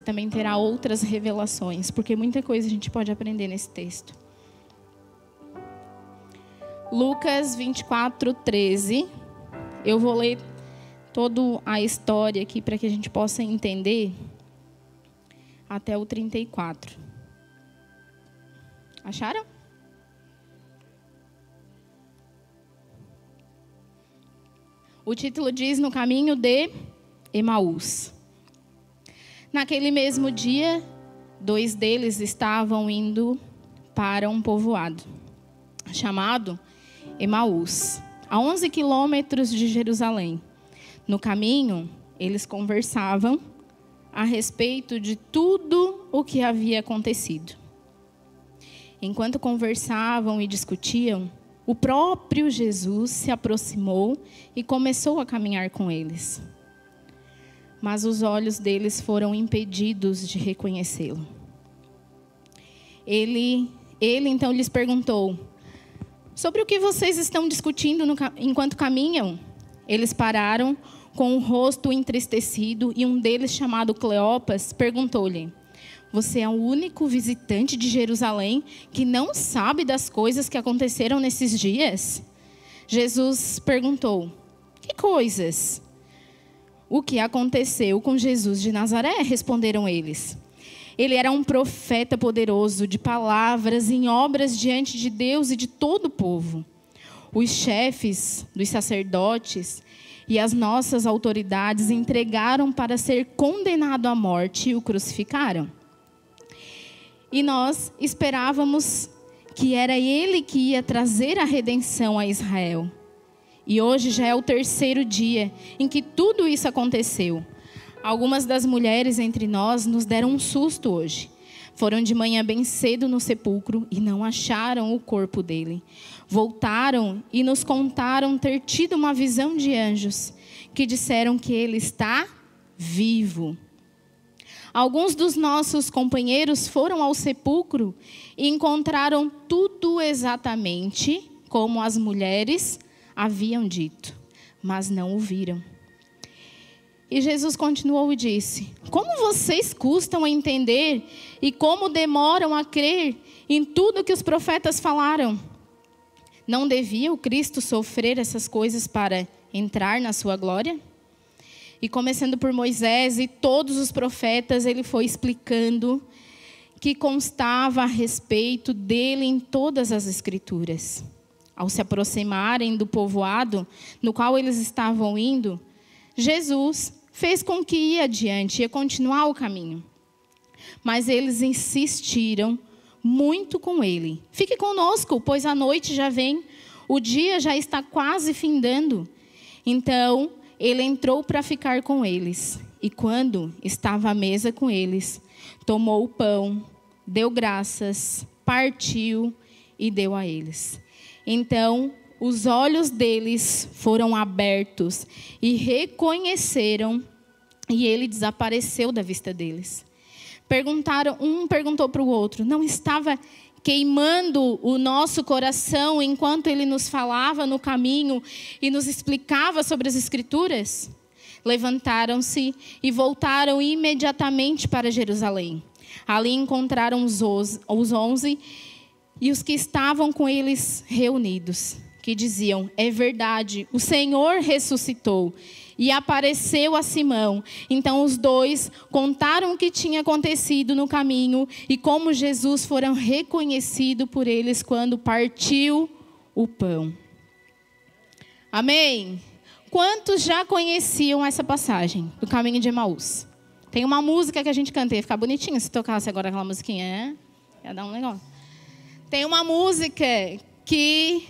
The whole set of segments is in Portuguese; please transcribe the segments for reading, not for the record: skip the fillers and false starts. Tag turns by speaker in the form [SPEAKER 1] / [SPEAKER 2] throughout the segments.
[SPEAKER 1] também terá outras revelações, porque muita coisa a gente pode aprender nesse texto. Lucas 24:13. Eu vou ler toda a história aqui para que a gente possa entender até o 34. Acharam? O título diz: No caminho de Emaús. Naquele mesmo dia, 2 deles estavam indo para um povoado chamado Emaús, a 11 quilômetros de Jerusalém. No caminho, eles conversavam a respeito de tudo o que havia acontecido. Enquanto conversavam e discutiam, o próprio Jesus se aproximou e começou a caminhar com eles. Mas os olhos deles foram impedidos de reconhecê-lo. Ele então lhes perguntou: sobre o que vocês estão discutindo enquanto caminham? Eles pararam com o rosto entristecido e um deles, chamado Cleopas, perguntou-lhe: você é o único visitante de Jerusalém que não sabe das coisas que aconteceram nesses dias? Jesus perguntou: que coisas? O que aconteceu com Jesus de Nazaré? Responderam eles. Ele era um profeta poderoso, de palavras em obras diante de Deus e de todo o povo. Os chefes dos sacerdotes e as nossas autoridades entregaram para ser condenado à morte e o crucificaram. E nós esperávamos que era ele que ia trazer a redenção a Israel. E hoje já é o 3º dia em que tudo isso aconteceu. Algumas das mulheres entre nós nos deram um susto hoje. Foram de manhã bem cedo no sepulcro e não acharam o corpo dele. Voltaram e nos contaram ter tido uma visão de anjos que disseram que ele está vivo. Alguns dos nossos companheiros foram ao sepulcro e encontraram tudo exatamente como as mulheres haviam dito, mas não o viram. E Jesus continuou e disse: como vocês custam a entender e como demoram a crer em tudo que os profetas falaram? Não devia o Cristo sofrer essas coisas para entrar na sua glória? E começando por Moisés e todos os profetas, ele foi explicando que constava a respeito dele em todas as Escrituras. Ao se aproximarem do povoado no qual eles estavam indo, Jesus fez com que ia adiante, ia continuar o caminho. Mas eles insistiram muito com ele: fique conosco, pois a noite já vem, o dia já está quase findando. Então ele entrou para ficar com eles. E quando estava à mesa com eles, tomou o pão, deu graças, partiu e deu a eles. Então os olhos deles foram abertos e reconheceram, e ele desapareceu da vista deles. Um perguntou para o outro: não estava queimando o nosso coração enquanto ele nos falava no caminho e nos explicava sobre as Escrituras? Levantaram-se e voltaram imediatamente para Jerusalém. Ali encontraram os 11 e os que estavam com eles reunidos, que diziam: é verdade, o Senhor ressuscitou e apareceu a Simão. Então os 2 contaram o que tinha acontecido no caminho e como Jesus fora reconhecido por eles quando partiu o pão. Amém? Quantos já conheciam essa passagem do caminho de Emaús? Tem uma música que a gente canta, ia ficar bonitinho se tocasse agora aquela musiquinha, ia dar um negócio. Tem uma música que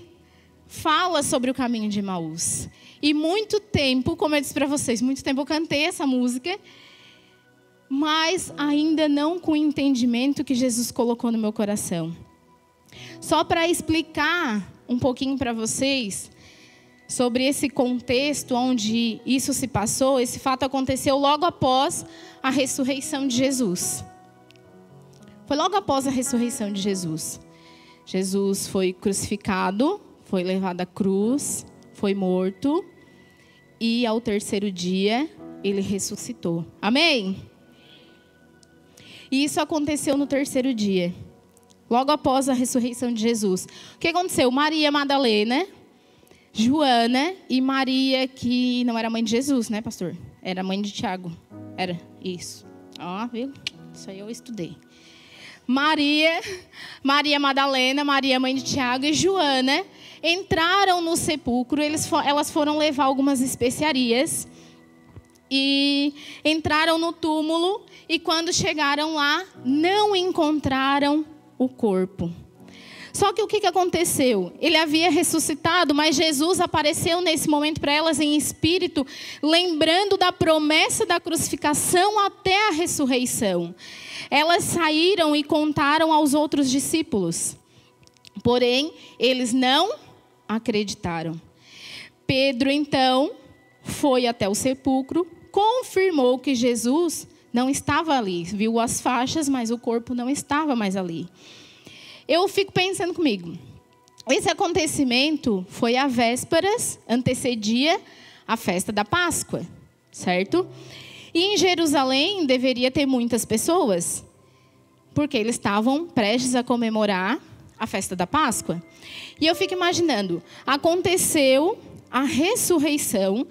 [SPEAKER 1] fala sobre o caminho de Emaús. E muito tempo, como eu disse para vocês, muito tempo eu cantei essa música, mas ainda não com o entendimento que Jesus colocou no meu coração. Só para explicar um pouquinho para vocês sobre esse contexto onde isso se passou, esse fato aconteceu logo após a ressurreição de Jesus. Foi logo após a ressurreição de Jesus. Jesus foi crucificado, foi levado à cruz, foi morto e ao 3º dia ele ressuscitou. Amém? E isso aconteceu no terceiro dia, logo após a ressurreição de Jesus. O que aconteceu? Maria Madalena, Joana e Maria, que não era mãe de Jesus, né, pastor? Era mãe de Tiago. Era isso. Ó, viu? Isso aí eu estudei. Maria Madalena, Maria, mãe de Tiago, e Joana entraram no sepulcro. Elas foram levar algumas especiarias e entraram no túmulo. E quando chegaram lá, não encontraram o corpo. Só que o que aconteceu? Ele havia ressuscitado, mas Jesus apareceu nesse momento para elas em espírito, lembrando da promessa da crucificação até a ressurreição. Elas saíram e contaram aos outros discípulos. Porém, eles não acreditaram. Pedro, então, foi até o sepulcro, confirmou que Jesus não estava ali. Viu as faixas, mas o corpo não estava mais ali. Eu fico pensando comigo, esse acontecimento foi à vésperas, antecedia a festa da Páscoa, certo? E em Jerusalém deveria ter muitas pessoas, porque eles estavam prestes a comemorar a festa da Páscoa. E eu fico imaginando, aconteceu a ressurreição,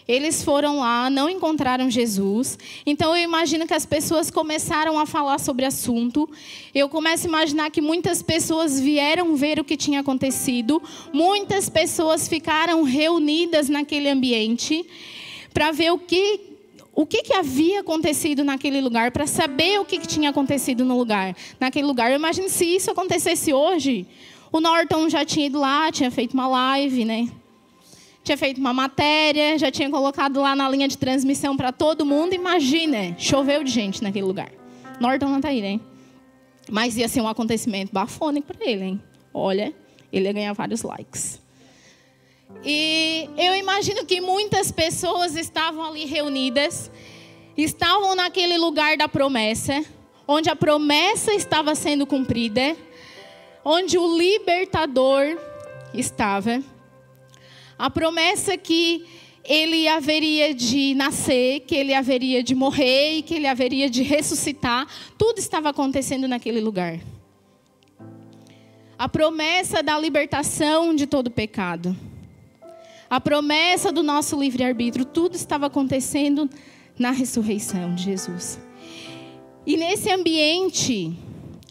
[SPEAKER 1] eles foram lá, não encontraram Jesus. Então eu imagino que as pessoas começaram a falar sobre o assunto. Eu começo a imaginar que muitas pessoas vieram ver o que tinha acontecido. Muitas pessoas ficaram reunidas naquele ambiente para ver o que havia acontecido naquele lugar, para saber o que tinha acontecido no lugar, naquele lugar. Eu imagino se isso acontecesse hoje, o Norton já tinha ido lá, tinha feito uma live, né? Tinha feito uma matéria, já tinha colocado lá na linha de transmissão para todo mundo. Imagina, choveu de gente naquele lugar. Norton não está aí, né? Mas ia ser um acontecimento bafônico para ele, hein? Olha, ele ia ganhar vários likes. E eu imagino que muitas pessoas estavam ali reunidas, estavam naquele lugar da promessa, onde a promessa estava sendo cumprida, onde o libertador estava. A promessa que ele haveria de nascer, que ele haveria de morrer e que ele haveria de ressuscitar, tudo estava acontecendo naquele lugar. A promessa da libertação de todo pecado. A promessa do nosso livre-arbítrio, tudo estava acontecendo na ressurreição de Jesus. E nesse ambiente,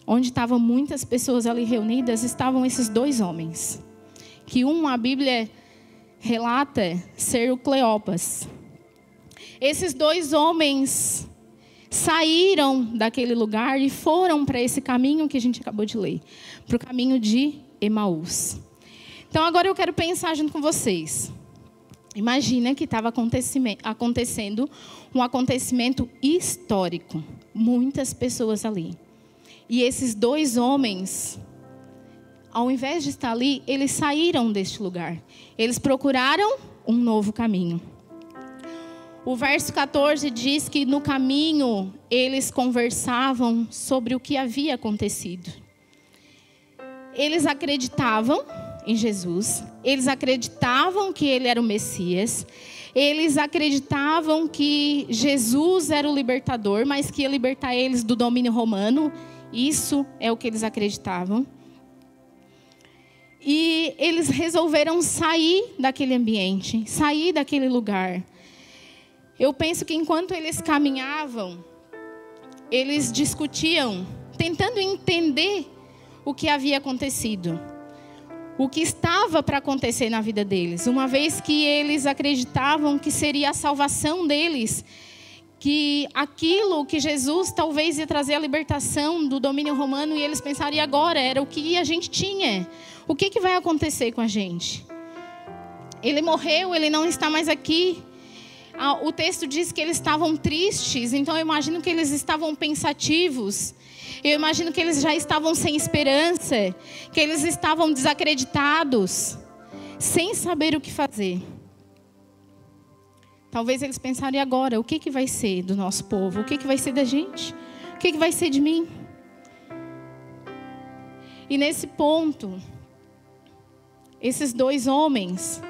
[SPEAKER 1] onde estavam muitas pessoas ali reunidas, estavam esses dois homens. Que a Bíblia relata ser o Cleopas. Esses dois homens saíram daquele lugar e foram para esse caminho que a gente acabou de ler, para o caminho de Emaús. Então agora eu quero pensar junto com vocês. Imagina que estava acontecendo um acontecimento histórico. Muitas pessoas ali. E esses dois homens, ao invés de estar ali, eles saíram deste lugar. Eles procuraram um novo caminho. O verso 14 diz que no caminho eles conversavam sobre o que havia acontecido. Eles acreditavam em Jesus. Eles acreditavam que ele era o Messias. Eles acreditavam que Jesus era o libertador, mas que ia libertar eles do domínio romano. Isso é o que eles acreditavam. E eles resolveram sair daquele ambiente, sair daquele lugar. Eu penso que enquanto eles caminhavam, eles discutiam, tentando entender o que havia acontecido. O que estava para acontecer na vida deles. Uma vez que eles acreditavam que seria a salvação deles, que aquilo que Jesus talvez ia trazer a libertação do domínio romano, e eles pensaram, e agora? Era o que a gente tinha. O que vai acontecer com a gente? Ele morreu, ele não está mais aqui. O texto diz que eles estavam tristes, então eu imagino que eles estavam pensativos. Eu imagino que eles já estavam sem esperança, que eles estavam desacreditados, sem saber o que fazer. Talvez eles pensaram, e agora? O que vai ser do nosso povo? O que vai ser da gente? O que vai ser de mim? E nesse ponto, esses dois homens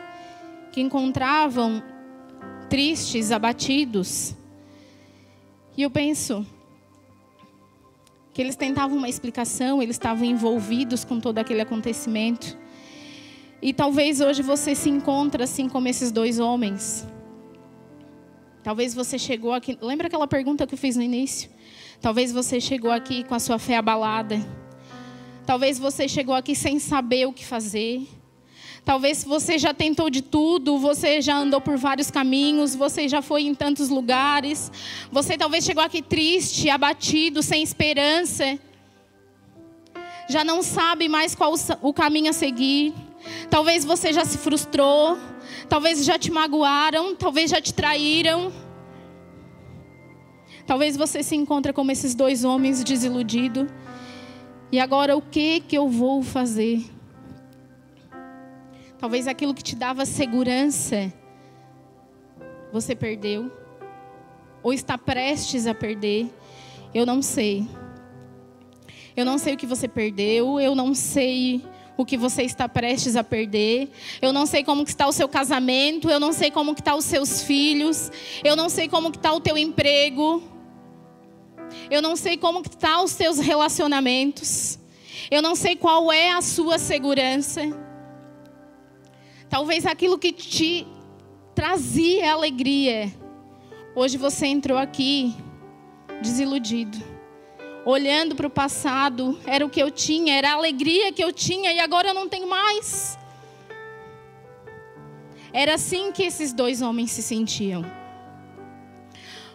[SPEAKER 1] que encontravam tristes, abatidos, e eu penso, que eles tentavam uma explicação, eles estavam envolvidos com todo aquele acontecimento. E talvez hoje você se encontre assim como esses dois homens. Talvez você chegou aqui... Lembra aquela pergunta que eu fiz no início? Talvez você chegou aqui com a sua fé abalada. Talvez você chegou aqui sem saber o que fazer. Talvez você já tentou de tudo, você já andou por vários caminhos, você já foi em tantos lugares. Você talvez chegou aqui triste, abatido, sem esperança. Já não sabe mais qual o caminho a seguir. Talvez você já se frustrou. Talvez já te magoaram, talvez já te traíram. Talvez você se encontre como esses dois homens desiludidos. E agora o que eu vou fazer? Talvez aquilo que te dava segurança, você perdeu. Ou está prestes a perder. Eu não sei. Eu não sei o que você perdeu. Eu não sei o que você está prestes a perder. Eu não sei como que está o seu casamento. Eu não sei como que estão os seus filhos. Eu não sei como que está o teu emprego. Eu não sei como que estão os teus relacionamentos. Eu não sei qual é a sua segurança. Talvez aquilo que te trazia alegria, hoje você entrou aqui desiludido. Olhando para o passado, era o que eu tinha, era a alegria que eu tinha e agora eu não tenho mais. Era assim que esses dois homens se sentiam.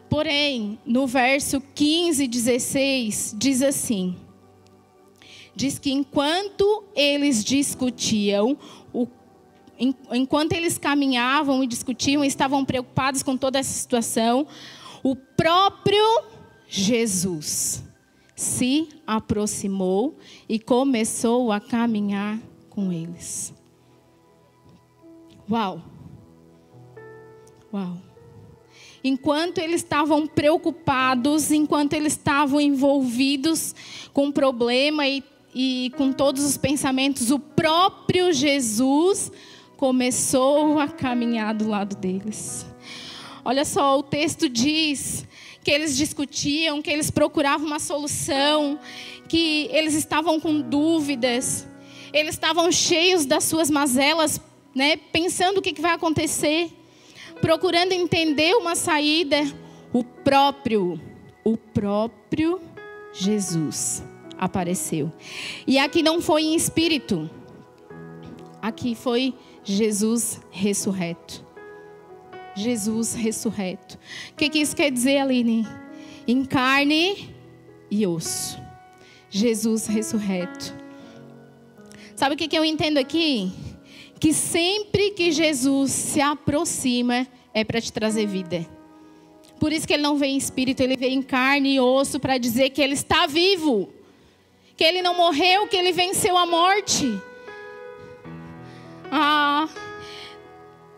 [SPEAKER 1] Porém, no verso 15 e 16, diz assim. Diz que enquanto eles discutiam, enquanto eles caminhavam e discutiam, estavam preocupados com toda essa situação, o próprio Jesus se aproximou e começou a caminhar com eles. Uau! Uau! Enquanto eles estavam preocupados, enquanto eles estavam envolvidos com o problema e com todos os pensamentos, o próprio Jesus começou a caminhar do lado deles. Olha só, o texto diz que eles discutiam, que eles procuravam uma solução, que eles estavam com dúvidas, eles estavam cheios das suas mazelas, né, pensando o que vai acontecer, procurando entender uma saída. O próprio Jesus apareceu. E aqui não foi em espírito, aqui foi Jesus ressurreto. Jesus ressurreto. O que isso quer dizer, Aline? Em carne e osso. Jesus ressurreto. Sabe o que eu entendo aqui? Que sempre que Jesus se aproxima, é para te trazer vida. Por isso que ele não vem em espírito, ele vem em carne e osso para dizer que ele está vivo. Que ele não morreu, que ele venceu a morte.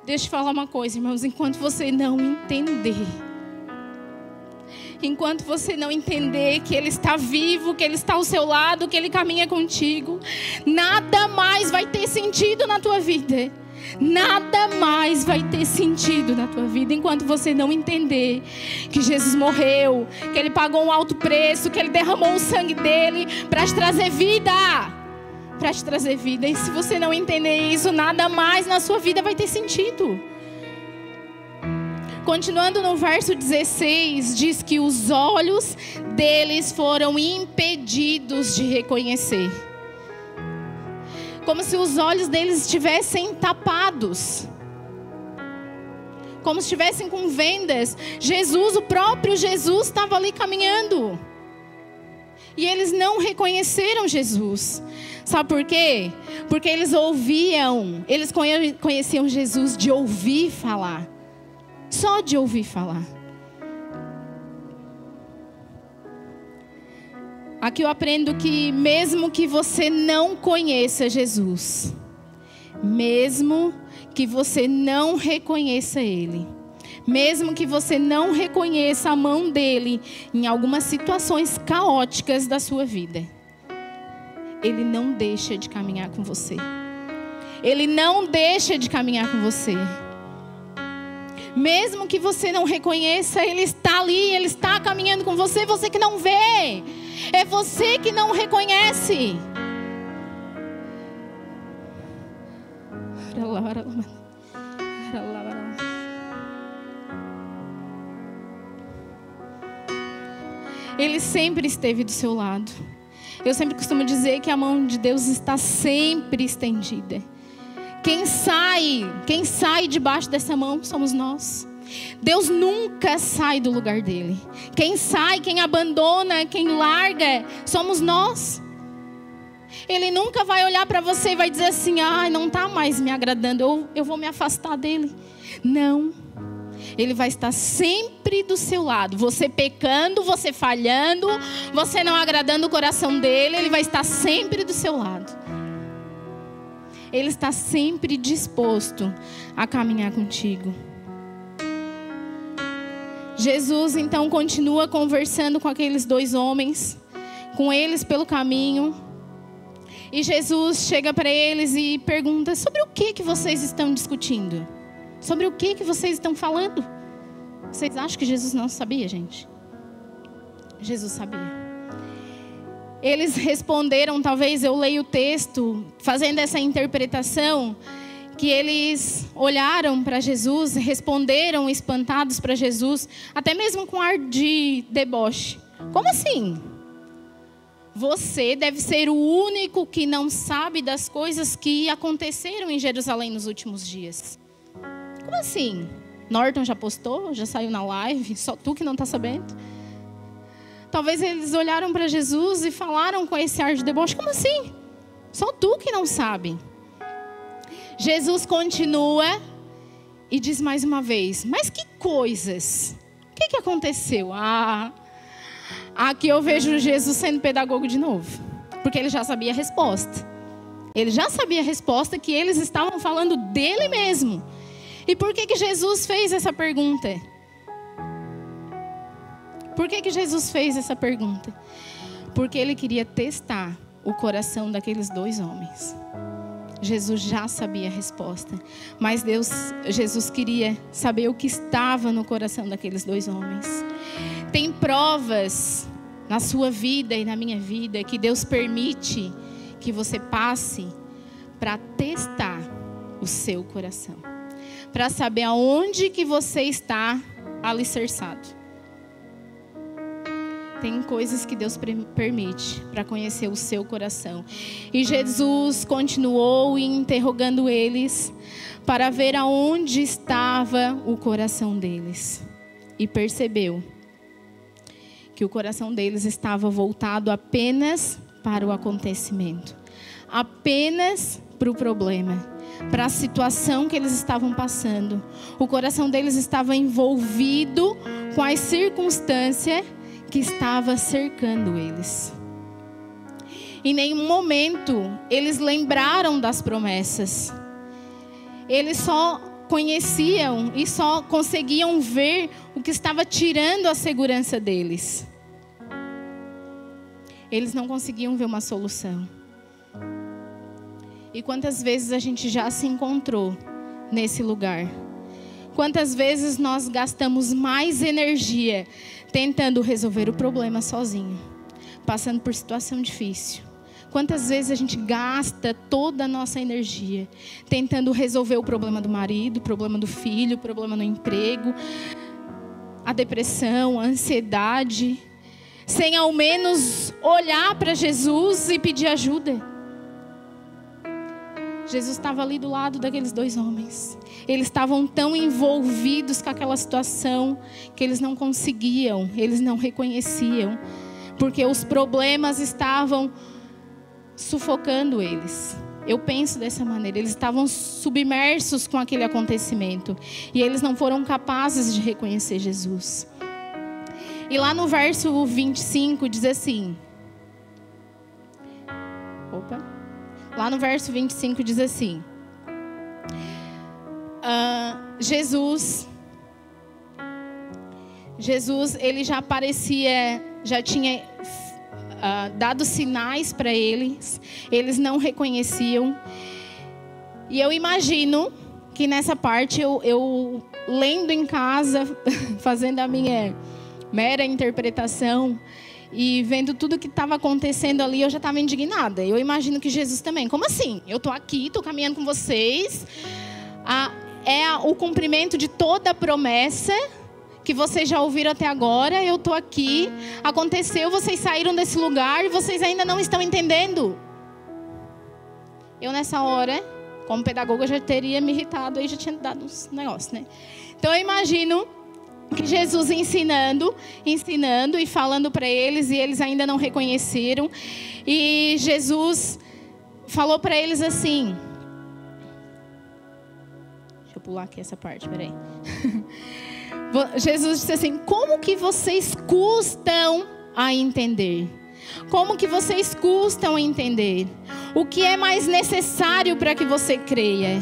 [SPEAKER 1] Deixa eu falar uma coisa, irmãos. Enquanto você não entender que Ele está vivo, que Ele está ao seu lado, que Ele caminha contigo, nada mais vai ter sentido na tua vida. Nada mais vai ter sentido na tua vida enquanto você não entender que Jesus morreu, que Ele pagou um alto preço, que Ele derramou o sangue dEle para te trazer vida. Para te trazer vida. E se você não entender isso, nada mais na sua vida vai ter sentido. Continuando no verso 16, diz que os olhos deles foram impedidos de reconhecer. Como se os olhos deles estivessem tapados. Como se estivessem com vendas. Jesus, o próprio Jesus, estava ali caminhando. E eles não reconheceram Jesus. Sabe por quê? Porque eles conheciam Jesus de ouvir falar. Só de ouvir falar. Aqui eu aprendo que mesmo que você não conheça Jesus, mesmo que você não reconheça Ele, mesmo que você não reconheça a mão dEle em algumas situações caóticas da sua vida, Ele não deixa de caminhar com você. Ele não deixa de caminhar com você. Mesmo que você não reconheça, Ele está ali, Ele está caminhando com você, você que não vê. É você que não reconhece. Ele sempre esteve do seu lado. Eu sempre costumo dizer que a mão de Deus está sempre estendida. Quem sai debaixo dessa mão somos nós. Deus nunca sai do lugar dele. Quem sai, quem abandona, quem larga, somos nós. Ele nunca vai olhar para você e vai dizer assim: não está mais me agradando, eu vou me afastar dele. Não. Ele vai estar sempre do seu lado. Você pecando, você falhando, você não agradando o coração dele, ele vai estar sempre do seu lado. Ele está sempre disposto a caminhar contigo. Jesus então continua conversando com aqueles 2 homens, com eles pelo caminho. E Jesus chega para eles e pergunta: sobre o que vocês estão discutindo? Sobre o que vocês estão falando? Vocês acham que Jesus não sabia, gente? Jesus sabia. Eles responderam, talvez eu leia o texto, fazendo essa interpretação, que eles olharam para Jesus, responderam espantados para Jesus, até mesmo com ar de deboche. Como assim? Você deve ser o único que não sabe das coisas que aconteceram em Jerusalém nos últimos dias. Como assim? Norton já postou? Já saiu na live? Só tu que não está sabendo? Talvez eles olharam para Jesus e falaram com esse ar de deboche: como assim? Só tu que não sabe. Jesus continua e diz mais uma vez: mas que coisas? O que aconteceu? Aqui eu vejo Jesus sendo pedagogo de novo. Porque ele já sabia a resposta. Ele já sabia a resposta, que eles estavam falando dele mesmo. E por que Jesus fez essa pergunta? Por que Jesus fez essa pergunta? Porque ele queria testar o coração daqueles 2 homens. Jesus já sabia a resposta, mas Jesus queria saber o que estava no coração daqueles 2 homens. Tem provas na sua vida e na minha vida que Deus permite que você passe para testar o seu coração, para saber aonde que você está alicerçado. Tem coisas que Deus permite para conhecer o seu coração. E Jesus continuou interrogando eles para ver aonde estava o coração deles. E percebeu que o coração deles estava voltado apenas para o acontecimento, apenas para o problema, para a situação que eles estavam passando. O coração deles estava envolvido com as circunstâncias que estava cercando eles. Em nenhum momento eles lembraram das promessas. Eles só conheciam e só conseguiam ver o que estava tirando a segurança deles. Eles não conseguiam ver uma solução. E quantas vezes a gente já se encontrou nesse lugar? Quantas vezes nós gastamos mais energia tentando resolver o problema sozinho, passando por situação difícil? Quantas vezes a gente gasta toda a nossa energia tentando resolver o problema do marido, o problema do filho, o problema no emprego, a depressão, a ansiedade, sem ao menos olhar para Jesus e pedir ajuda? Jesus estava ali do lado daqueles 2 homens. Eles estavam tão envolvidos com aquela situação que eles não conseguiam, eles não reconheciam, porque os problemas estavam sufocando eles. Eu penso dessa maneira, eles estavam submersos com aquele acontecimento e eles não foram capazes de reconhecer Jesus. E lá no verso 25 diz assim: lá no verso 25 diz assim: Jesus, ele já parecia, já tinha dado sinais para eles, eles não reconheciam. E eu imagino que nessa parte, eu lendo em casa, fazendo a minha mera interpretação, E vendo tudo que estava acontecendo ali, eu já estava indignada. Eu imagino que Jesus também. Como assim? Eu estou aqui, estou caminhando com vocês. O cumprimento de toda a promessa que vocês já ouviram até agora. Eu estou aqui. Aconteceu, vocês saíram desse lugar e vocês ainda não estão entendendo. Eu, nessa hora, como pedagoga, já teria me irritado. Aí já tinha dado uns negócios, né? Então, eu imagino que Jesus ensinando e falando para eles, e eles ainda não reconheceram. E Jesus falou para eles assim... Deixa eu pular aqui essa parte, peraí. Jesus disse assim: como que vocês custam a entender? Como que vocês custam a entender? O que é mais necessário para que você creia?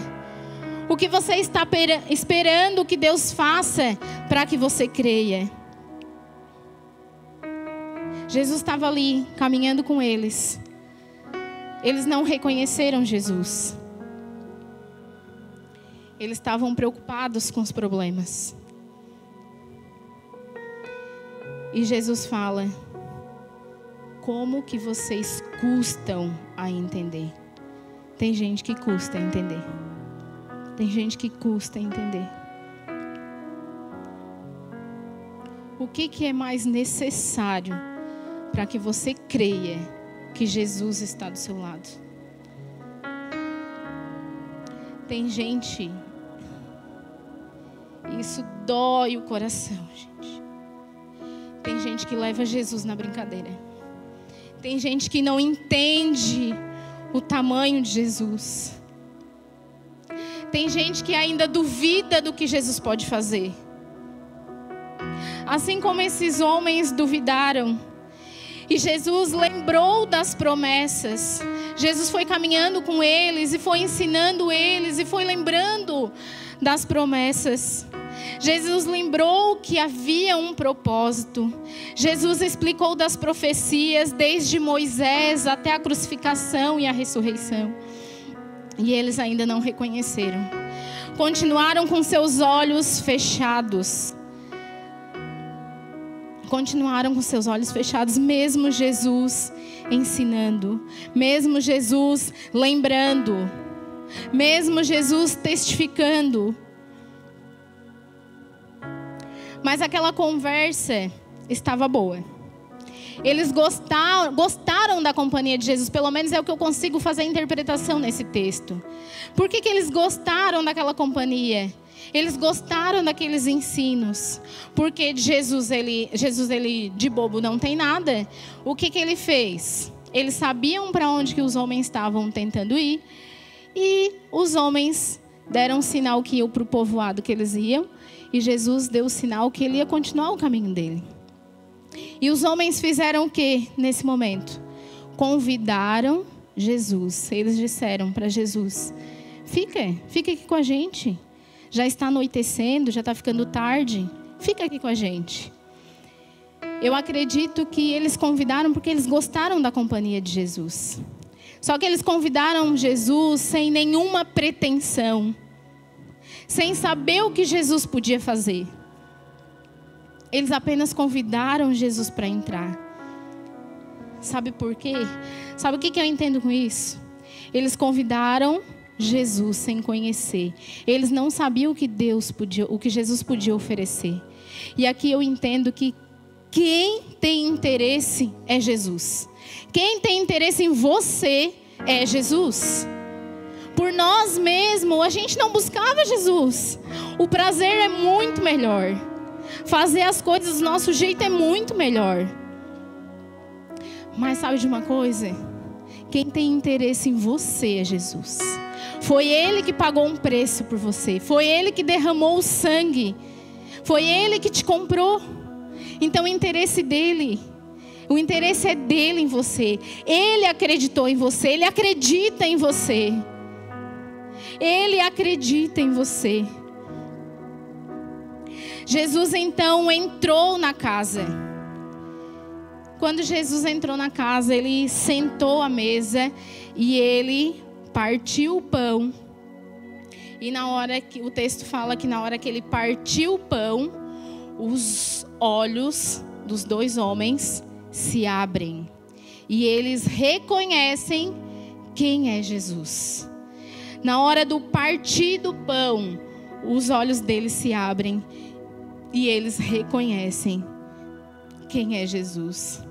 [SPEAKER 1] O que você está esperando que Deus faça para que você creia? Jesus estava ali, caminhando com eles. Eles não reconheceram Jesus. Eles estavam preocupados com os problemas. E Jesus fala: como que vocês custam a entender? Tem gente que custa a entender. Tem gente que custa a entender. O que é mais necessário para que você creia que Jesus está do seu lado? Tem gente... Isso dói o coração, gente. Tem gente que leva Jesus na brincadeira. Tem gente que não entende o tamanho de Jesus. Tem gente que ainda duvida do que Jesus pode fazer. Assim como esses homens duvidaram. E Jesus lembrou das promessas. Jesus foi caminhando com eles e foi ensinando eles e foi lembrando das promessas. Jesus lembrou que havia um propósito. Jesus explicou das profecias desde Moisés até a crucificação e a ressurreição. E eles ainda não reconheceram. Continuaram com seus olhos fechados. Continuaram com seus olhos fechados, mesmo Jesus ensinando, mesmo Jesus lembrando, mesmo Jesus testificando. Mas aquela conversa estava boa. Eles gostaram da companhia de Jesus. Pelo menos é o que eu consigo fazer a interpretação nesse texto. Por que eles gostaram daquela companhia? Eles gostaram daqueles ensinos. Porque Jesus ele de bobo não tem nada. O que ele fez? Eles sabiam para onde que os homens estavam tentando ir. E os homens deram um sinal que iam para o povoado que eles iam. E Jesus deu o sinal que ele ia continuar o caminho dele. E os homens fizeram o que nesse momento? Convidaram Jesus. Eles disseram para Jesus: fica aqui com a gente. Já está anoitecendo, já está ficando tarde. Fica aqui com a gente. Eu acredito que eles convidaram porque eles gostaram da companhia de Jesus. Só que eles convidaram Jesus sem nenhuma pretensão. Sem saber o que Jesus podia fazer. Eles apenas convidaram Jesus para entrar. Sabe por quê? Sabe o que eu entendo com isso? Eles convidaram Jesus sem conhecer. Eles não sabiam o que Jesus podia oferecer. E aqui eu entendo que quem tem interesse é Jesus. Quem tem interesse em você é Jesus. Por nós mesmos, a gente não buscava Jesus. O prazer é muito melhor. Fazer as coisas do nosso jeito é muito melhor. Mas sabe de uma coisa? Quem tem interesse em você é Jesus. Foi Ele que pagou um preço por você. Foi Ele que derramou o sangue. Foi Ele que te comprou. Então o interesse dele, o interesse é dele em você. Ele acreditou em você. Ele acredita em você. Ele acredita em você. Jesus então entrou na casa. Quando Jesus entrou na casa, ele sentou à mesa e ele partiu o pão. E na hora que o texto fala que na hora que ele partiu o pão, os olhos dos dois homens se abrem e eles reconhecem quem é Jesus. Na hora do partir do pão, os olhos deles se abrem e eles reconhecem quem é Jesus.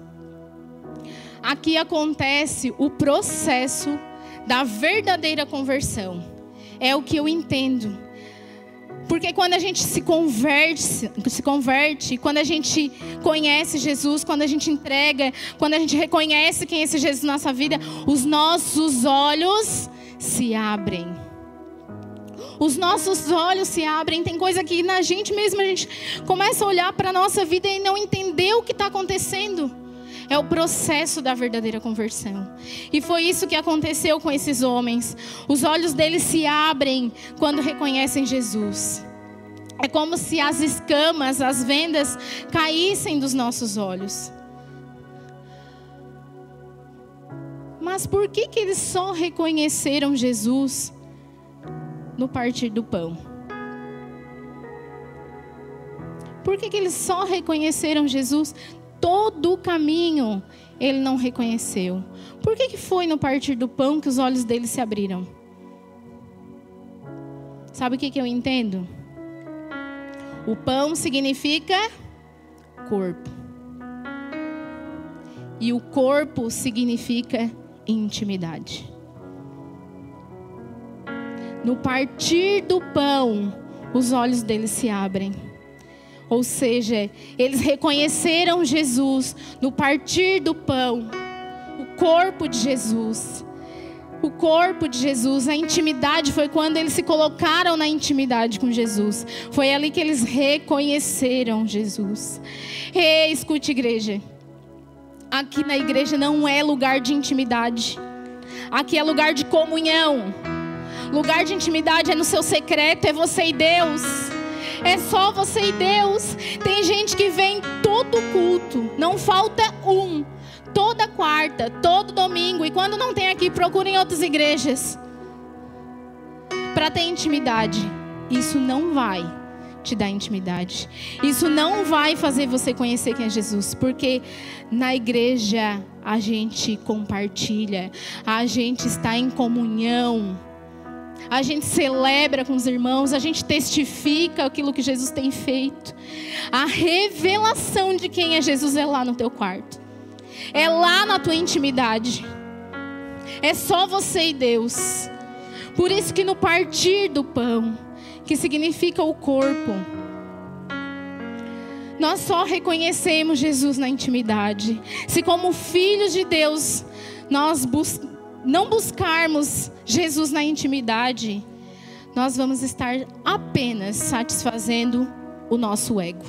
[SPEAKER 1] Aqui acontece o processo da verdadeira conversão. É o que eu entendo. Porque quando a gente se converte, quando a gente conhece Jesus, quando a gente entrega, quando a gente reconhece quem é esse Jesus na nossa vida, os nossos olhos se abrem. Os nossos olhos se abrem. Tem coisa que na gente mesmo a gente começa a olhar para a nossa vida e não entender o que está acontecendo. É o processo da verdadeira conversão. E foi isso que aconteceu com esses homens. Os olhos deles se abrem quando reconhecem Jesus. É como se as escamas, as vendas caíssem dos nossos olhos. Mas por que eles só reconheceram Jesus no partir do pão? Por que eles só reconheceram Jesus? Todo o caminho ele não reconheceu. Por que foi no partir do pão que os olhos dele se abriram? Sabe o que eu entendo? O pão significa corpo. E o corpo significa intimidade. No partir do pão, os olhos deles se abrem. Ou seja, eles reconheceram Jesus no partir do pão, o corpo de Jesus. O corpo de Jesus, a intimidade foi quando eles se colocaram na intimidade com Jesus. Foi ali que eles reconheceram Jesus. Ei, escute, igreja. Aqui na igreja não é lugar de intimidade. Aqui é lugar de comunhão. Lugar de intimidade é no seu secreto, é você e Deus. É só você e Deus. Tem gente que vem todo culto, não falta um. Toda quarta, todo domingo. E quando não tem aqui, procura em outras igrejas. Para ter intimidade. Isso não vai te dar intimidade. Isso não vai fazer você conhecer quem é Jesus. Porque na igreja a gente compartilha. A gente está em comunhão. A gente celebra com os irmãos, a gente testifica aquilo que Jesus tem feito. A revelação de quem é Jesus é lá no teu quarto. É lá na tua intimidade. É só você e Deus. Por isso que no partir do pão, que significa o corpo, nós só reconhecemos Jesus na intimidade. Se como filhos de Deus, nós não buscarmos Jesus na intimidade, nós vamos estar apenas satisfazendo o nosso ego.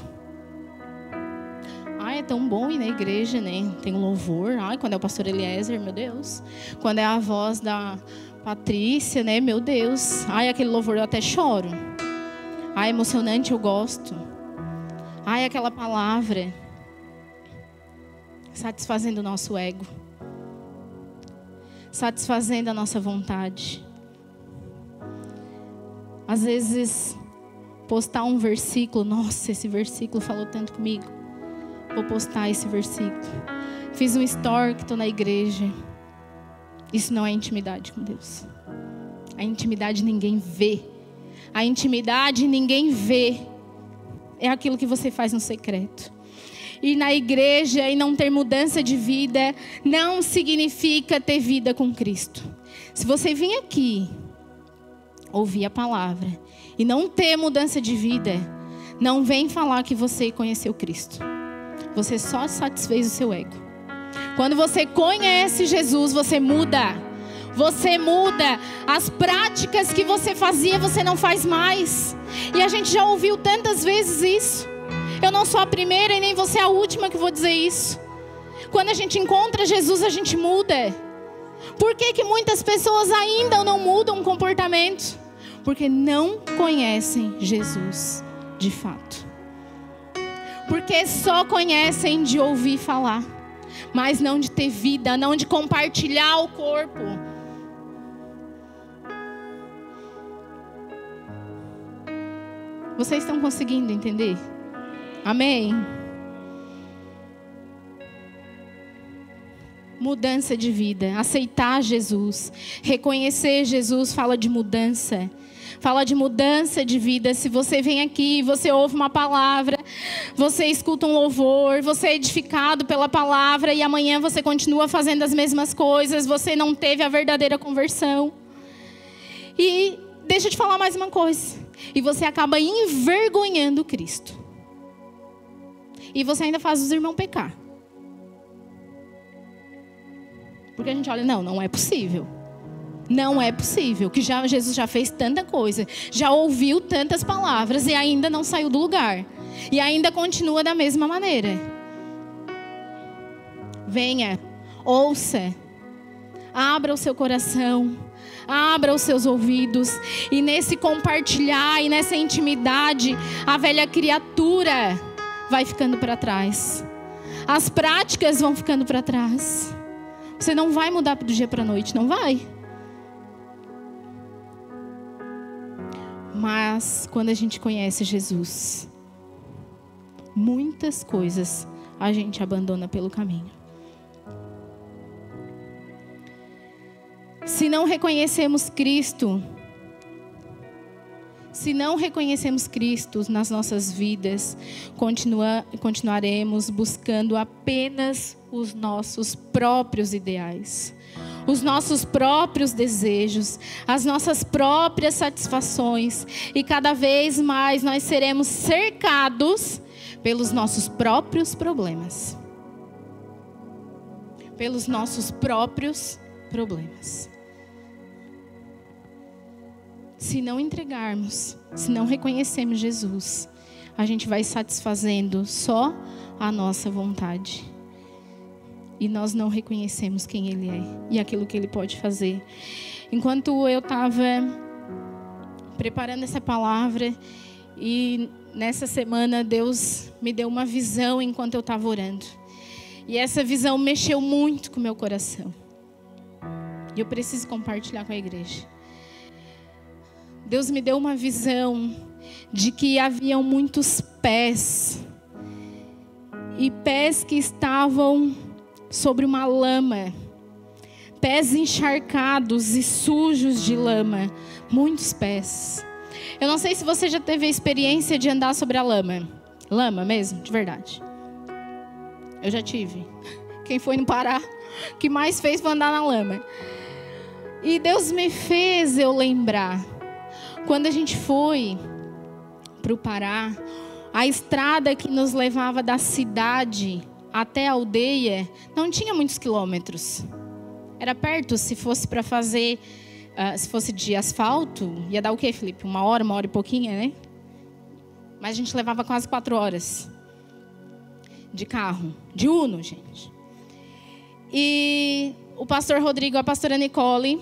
[SPEAKER 1] Ai, é tão bom ir na igreja, né? Tem um louvor. Ai, quando é o pastor Eliezer, meu Deus. Quando é a voz da Patrícia, né? Meu Deus. Ai, aquele louvor eu até choro. Ai, emocionante, eu gosto. Ai, aquela palavra. Satisfazendo o nosso ego. Satisfazendo a nossa vontade. Às vezes, postar um versículo. Nossa, esse versículo falou tanto comigo. Vou postar esse versículo. Fiz um story que estou na igreja. Isso não é intimidade com Deus. A intimidade ninguém vê. A intimidade ninguém vê. É aquilo que você faz no secreto. Ir na igreja e não ter mudança de vida não significa ter vida com Cristo. Se você vir aqui ouvir a palavra e não ter mudança de vida, não vem falar que você conheceu Cristo. Você só satisfez o seu ego. Quando você conhece Jesus, você muda. Você muda. As práticas que você fazia, você não faz mais. E a gente já ouviu tantas vezes isso. Eu não sou a primeira e nem você a última que vou dizer isso. Quando a gente encontra Jesus, a gente muda. Por que muitas pessoas ainda não mudam o comportamento? Porque não conhecem Jesus de fato. Porque só conhecem de ouvir falar, mas não de ter vida, não de compartilhar o corpo. Vocês estão conseguindo entender? Amém? mudança de vida, aceitar Jesus, reconhecer Jesus fala de mudança. Fala de mudança de vida. Se você vem aqui, você ouve uma palavra, você escuta um louvor, você é edificado pela palavra e amanhã você continua fazendo as mesmas coisas, você não teve a verdadeira conversão. E deixa eu te falar mais uma coisa. E você acaba envergonhando Cristo. E você ainda faz os irmãos pecar. Porque a gente olha, não é possível. Não é possível, que Jesus já fez tanta coisa, já ouviu tantas palavras e ainda não saiu do lugar. E ainda continua da mesma maneira. Venha, ouça, abra o seu coração, abra os seus ouvidos. E nesse compartilhar e nessa intimidade, a velha criatura vai ficando para trás. As práticas vão ficando para trás. Você não vai mudar do dia para a noite, não vai. Mas quando a gente conhece Jesus, muitas coisas a gente abandona pelo caminho. Se não reconhecemos Cristo nas nossas vidas, continuaremos buscando apenas os nossos próprios ideais, os nossos próprios desejos, as nossas próprias satisfações, e cada vez mais nós seremos cercados pelos nossos próprios problemas. Pelos nossos próprios problemas. Se não entregarmos, se não reconhecermos Jesus, a gente vai satisfazendo só a nossa vontade. E nós não reconhecemos quem Ele é e aquilo que Ele pode fazer. Enquanto eu estava preparando essa palavra, e nessa semana Deus me deu uma visão enquanto eu estava orando. E essa visão mexeu muito com o meu coração. E eu preciso compartilhar com a igreja. Deus me deu uma visão de que haviam muitos pés. E pés que estavam sobre uma lama, pés encharcados e sujos de lama, muitos pés. Eu não sei se você já teve a experiência de andar sobre a lama mesmo, de verdade. Eu já tive. Quem foi no Pará, o que mais fez foi andar na lama. E Deus me fez eu lembrar, quando a gente foi para o Pará, a estrada que nos levava da cidade até a aldeia não tinha muitos quilômetros. Era perto. Se fosse para fazer, se fosse de asfalto, ia dar o quê, Felipe? 1 hora, 1 hora e pouquinho, né? Mas a gente levava quase 4 horas de carro, de Uno, gente. E o pastor Rodrigo e a pastora Nicole,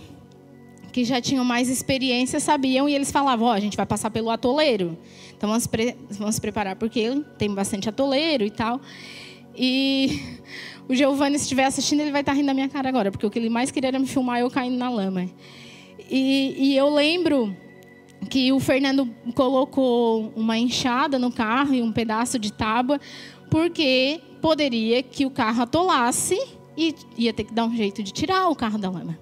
[SPEAKER 1] que já tinham mais experiência, sabiam, e eles falavam, a gente vai passar pelo atoleiro. Então vamos se preparar, porque tem bastante atoleiro e tal. E o Giovanni, se estiver assistindo, ele vai estar rindo da minha cara agora, porque o que ele mais queria era me filmar eu caindo na lama. E eu lembro que o Fernando colocou uma enxada no carro e um pedaço de tábua, porque poderia que o carro atolasse e ia ter que dar um jeito de tirar o carro da lama.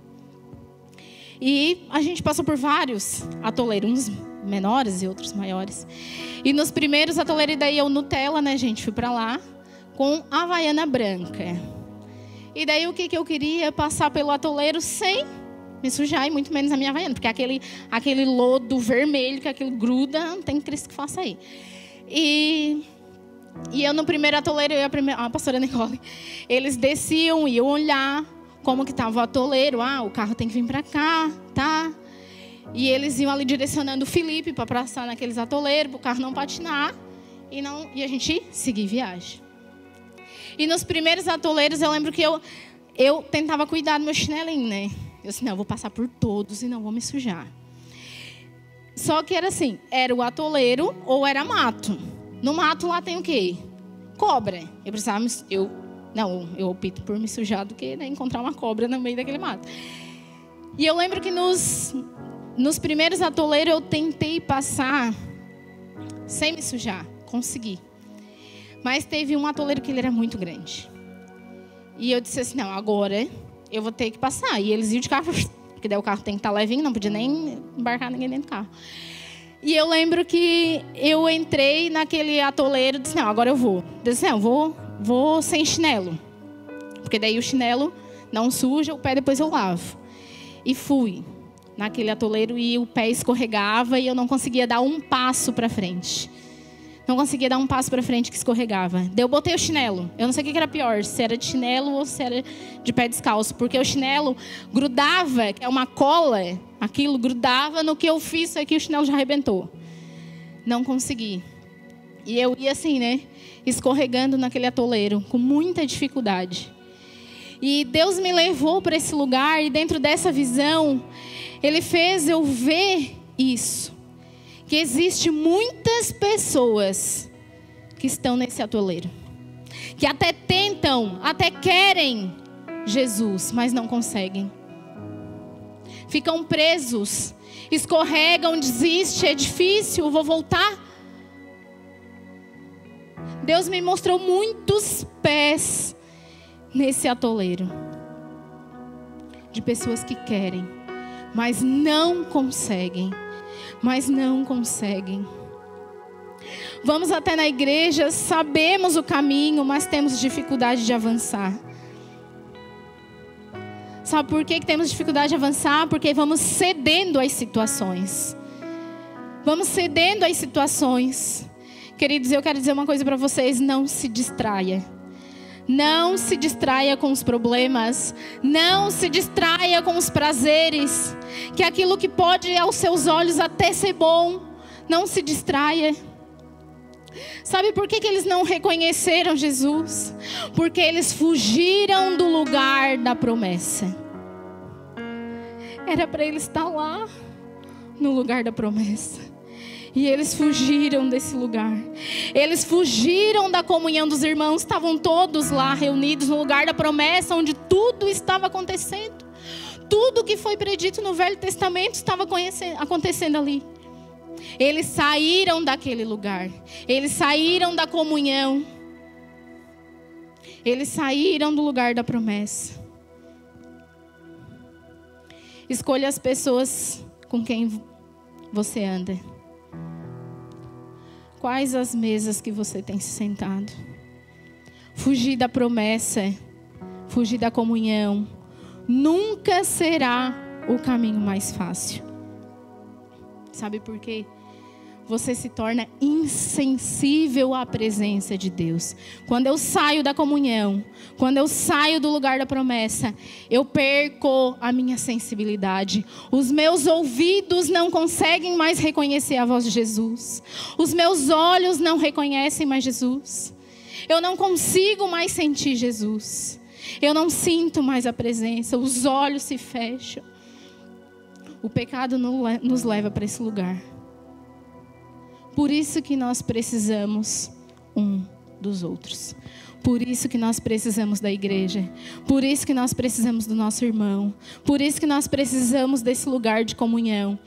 [SPEAKER 1] E a gente passou por vários atoleiros, uns menores e outros maiores. E nos primeiros atoleiros, daí eu Nutella, né, gente, fui para lá com a havaiana branca. E daí o que eu queria? Passar pelo atoleiro sem me sujar, e muito menos a minha havaiana, porque aquele lodo vermelho, que aquilo gruda, não tem Cristo que faça aí. E eu no primeiro atoleiro, eu e a pastora Nicole, eles desciam, iam olhar como que estava o atoleiro. O carro tem que vir para cá, tá? E eles iam ali direcionando o Felipe para passar naqueles atoleiros, para o carro não patinar, e a gente seguir viagem. E nos primeiros atoleiros, eu lembro que eu tentava cuidar do meu chinelinho, né? Eu disse, não, eu vou passar por todos e não vou me sujar. Só que era assim, era o atoleiro ou era mato. No mato lá tem o quê? Cobra. Eu precisava, eu opto por me sujar do que, né, encontrar uma cobra no meio daquele mato. E eu lembro que nos primeiros atoleiros eu tentei passar sem me sujar, consegui. Mas teve um atoleiro que ele era muito grande. E eu disse assim, não, agora eu vou ter que passar. E eles iam de carro, porque daí o carro tem que estar levinho, não podia nem embarcar ninguém dentro do carro. E eu lembro que eu entrei naquele atoleiro e disse, não, agora eu vou. Eu disse, não, vou sem chinelo. Porque daí o chinelo não suja, o pé depois eu lavo. E fui naquele atoleiro e o pé escorregava e eu não conseguia dar um passo para frente. Não conseguia dar um passo para frente que escorregava. Daí eu botei o chinelo. Eu não sei o que era pior, se era de chinelo ou se era de pé descalço. Porque o chinelo grudava, que é uma cola, aquilo grudava no que eu fiz aqui, o chinelo já arrebentou. Não consegui. E eu ia assim, né? Escorregando naquele atoleiro, com muita dificuldade. E Deus me levou para esse lugar e dentro dessa visão, Ele fez eu ver isso. Que existe muitas pessoas que estão nesse atoleiro. Que até tentam, até querem Jesus, mas não conseguem. Ficam presos, escorregam, desistem, é difícil, vou voltar. Deus me mostrou muitos pés nesse atoleiro. De pessoas que querem, mas não conseguem. Mas não conseguem. Vamos até na igreja, sabemos o caminho, mas temos dificuldade de avançar. Sabe por que temos dificuldade de avançar? Porque vamos cedendo às situações. Vamos cedendo às situações. Queridos, eu quero dizer uma coisa para vocês, não se distraia. Não se distraia com os problemas. Não se distraia com os prazeres. Que aquilo que pode aos seus olhos até ser bom, não se distraia. Sabe por que eles não reconheceram Jesus? Porque eles fugiram do lugar da promessa. Era para eles estar lá, no lugar da promessa. E eles fugiram desse lugar. Eles fugiram da comunhão dos irmãos. Estavam todos lá reunidos no lugar da promessa, onde tudo estava acontecendo. Tudo que foi predito no Velho Testamento estava acontecendo ali. Eles saíram daquele lugar. Eles saíram da comunhão. Eles saíram do lugar da promessa. Escolha as pessoas com quem você anda. Quais as mesas que você tem se sentado? Fugir da promessa, fugir da comunhão, nunca será o caminho mais fácil. Sabe por quê? Você se torna insensível à presença de Deus. Quando eu saio da comunhão, quando eu saio do lugar da promessa, eu perco a minha sensibilidade. Os meus ouvidos não conseguem mais reconhecer a voz de Jesus. Os meus olhos não reconhecem mais Jesus. Eu não consigo mais sentir Jesus. Eu não sinto mais a presença. Os olhos se fecham. O pecado nos leva para esse lugar. Por isso que nós precisamos um dos outros. Por isso que nós precisamos da igreja. Por isso que nós precisamos do nosso irmão. Por isso que nós precisamos desse lugar de comunhão.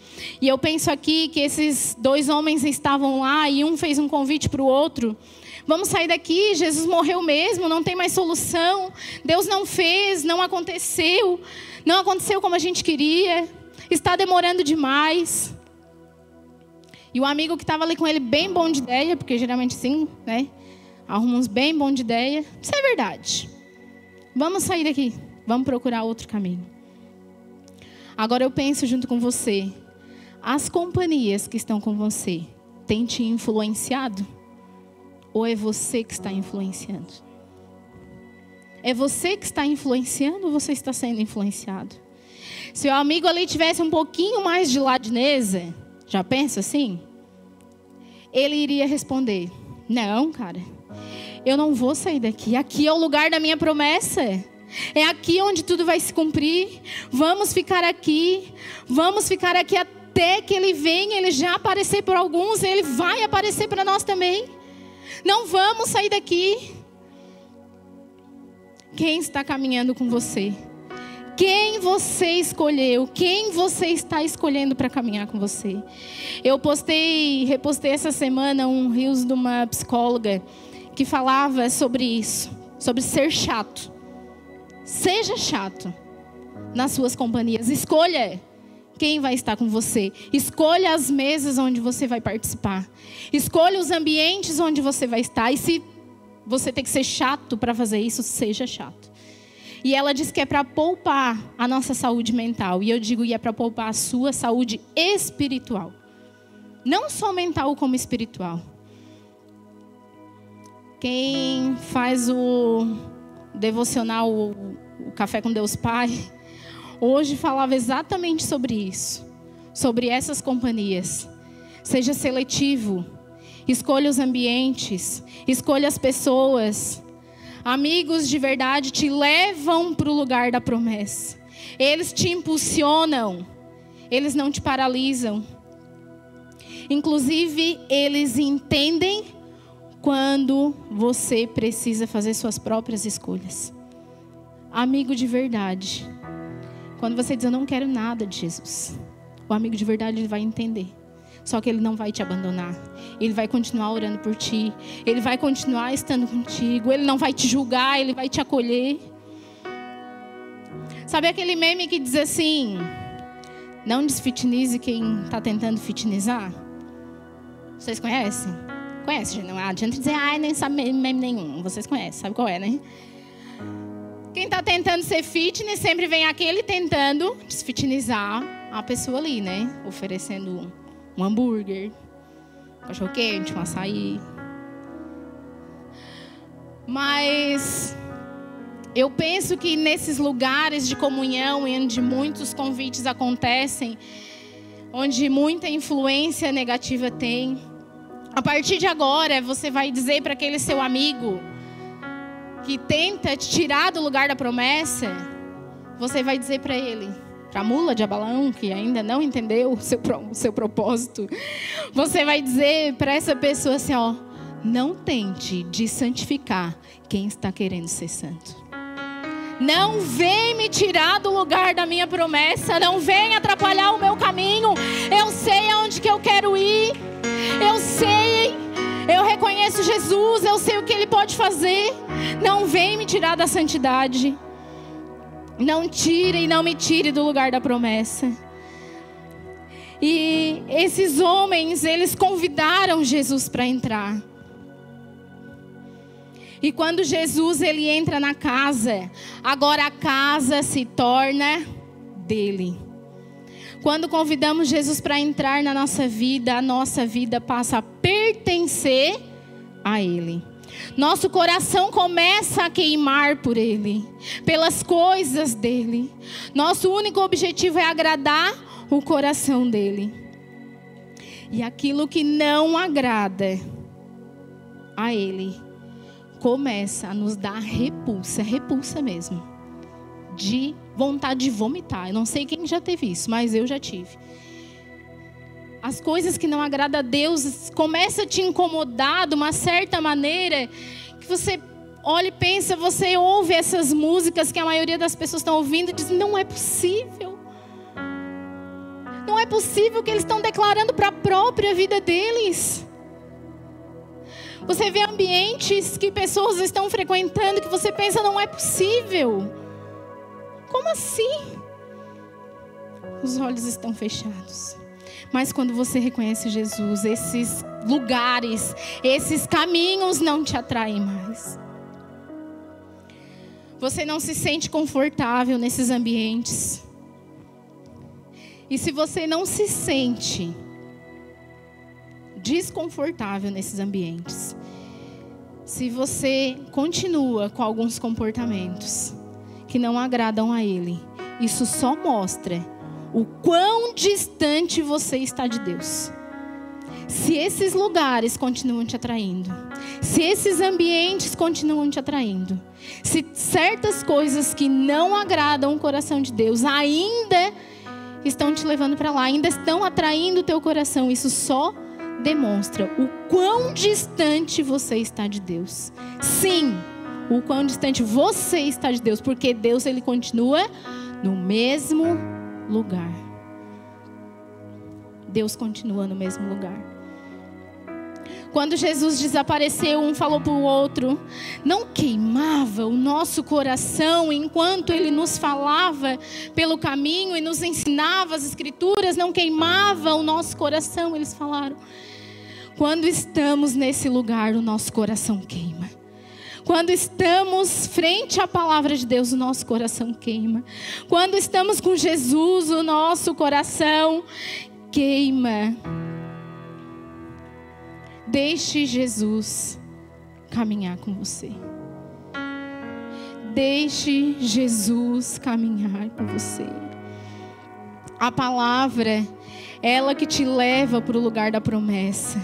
[SPEAKER 1] E eu penso aqui que esses dois homens estavam lá e um fez um convite para o outro. Vamos sair daqui, Jesus morreu mesmo, não tem mais solução. Deus não fez, não aconteceu como a gente queria. Está demorando demais. E o amigo que estava ali com ele, bem bom de ideia, porque geralmente sim, né? Arruma uns bem bom de ideia. Isso é verdade. Vamos sair daqui. Vamos procurar outro caminho. Agora eu penso junto com você. As companhias que estão com você têm te influenciado? Ou é você que está influenciando? É você que está influenciando ou você está sendo influenciado? Se o amigo ali tivesse um pouquinho mais de ladineza, já pensa assim? Ele iria responder: não, cara, eu não vou sair daqui. Aqui é o lugar da minha promessa. É aqui onde tudo vai se cumprir. Vamos ficar aqui. Vamos ficar aqui até que Ele venha. Ele já aparecer por alguns, Ele vai aparecer para nós também. Não vamos sair daqui. Quem está caminhando com você? Quem você escolheu? Quem você está escolhendo para caminhar com você? Eu repostei essa semana um reels de uma psicóloga que falava sobre isso, sobre ser chato. Seja chato nas suas companhias. Escolha quem vai estar com você. Escolha as mesas onde você vai participar. Escolha os ambientes onde você vai estar. E se você tem que ser chato para fazer isso, seja chato. E ela diz que é para poupar a nossa saúde mental. E eu digo, e é para poupar a sua saúde espiritual. Não só mental, como espiritual. Quem faz o devocional, o Café com Deus Pai, hoje falava exatamente sobre isso. Sobre essas companhias. Seja seletivo. Escolha os ambientes. Escolha as pessoas. Amigos de verdade te levam para o lugar da promessa. Eles te impulsionam. Eles não te paralisam. Inclusive, eles entendem quando você precisa fazer suas próprias escolhas. Amigo de verdade. Quando você diz, eu não quero nada de Jesus. O amigo de verdade, ele vai entender. Só que ele não vai te abandonar. Ele vai continuar orando por ti. Ele vai continuar estando contigo. Ele não vai te julgar, ele vai te acolher. Sabe aquele meme que diz assim, não desfitinize quem está tentando fitnessar? Vocês conhecem? Conhecem, não adianta dizer, nem sabe meme nenhum. Vocês conhecem, sabe qual é, né? Quem está tentando ser fitness, sempre vem aquele tentando desfitnessar a pessoa ali, né? Oferecendo um hambúrguer, um cachorro-quente, um açaí. Mas eu penso que nesses lugares de comunhão, onde muitos convites acontecem, onde muita influência negativa tem, a partir de agora você vai dizer para aquele seu amigo que tenta te tirar do lugar da promessa, você vai dizer para ele, para a mula de Abalão, que ainda não entendeu o seu propósito, você vai dizer para essa pessoa assim, não tente desantificar quem está querendo ser santo. Não vem me tirar do lugar da minha promessa, não vem atrapalhar o meu caminho. Eu sei aonde que eu quero ir, eu sei, eu reconheço Jesus, eu sei o que Ele pode fazer. Não vem me tirar da santidade. Não tire e não me tire do lugar da promessa. E esses homens, eles convidaram Jesus para entrar. E quando Jesus ele entra na casa, agora a casa se torna dele. Quando convidamos Jesus para entrar na nossa vida, a nossa vida passa a pertencer a Ele. Nosso coração começa a queimar por Ele, pelas coisas dEle. Nosso único objetivo é agradar o coração dEle. E aquilo que não agrada a Ele, começa a nos dar repulsa mesmo. De vontade de vomitar. Eu não sei quem já teve isso, mas eu já tive. As coisas que não agradam a Deus começam a te incomodar de uma certa maneira que você olha e pensa, você ouve essas músicas que a maioria das pessoas estão ouvindo e diz, não é possível. Não é possível que eles estão declarando para a própria vida deles. Você vê ambientes que pessoas estão frequentando que você pensa, não é possível. Como assim? Os olhos estão fechados. Mas quando você reconhece Jesus, esses lugares, esses caminhos não te atraem mais. Você não se sente confortável nesses ambientes. E se você não se sente desconfortável nesses ambientes, se você continua com alguns comportamentos que não agradam a Ele, isso só mostra o quão distante você está de Deus. Se esses lugares continuam te atraindo, se esses ambientes continuam te atraindo, se certas coisas que não agradam o coração de Deus ainda estão te levando para lá, ainda estão atraindo o teu coração, isso só demonstra o quão distante você está de Deus. Sim, o quão distante você está de Deus, porque Deus ele continua no mesmo lugar. Deus continua no mesmo lugar. Quando Jesus desapareceu, um falou para o outro: não queimava o nosso coração enquanto Ele nos falava pelo caminho e nos ensinava as Escrituras? Não queimava o nosso coração? Eles falaram. Quando estamos nesse lugar, o nosso coração queima. Quando estamos frente à palavra de Deus, o nosso coração queima. Quando estamos com Jesus, o nosso coração queima. Deixe Jesus caminhar com você. Deixe Jesus caminhar com você. A palavra, ela que te leva para o lugar da promessa.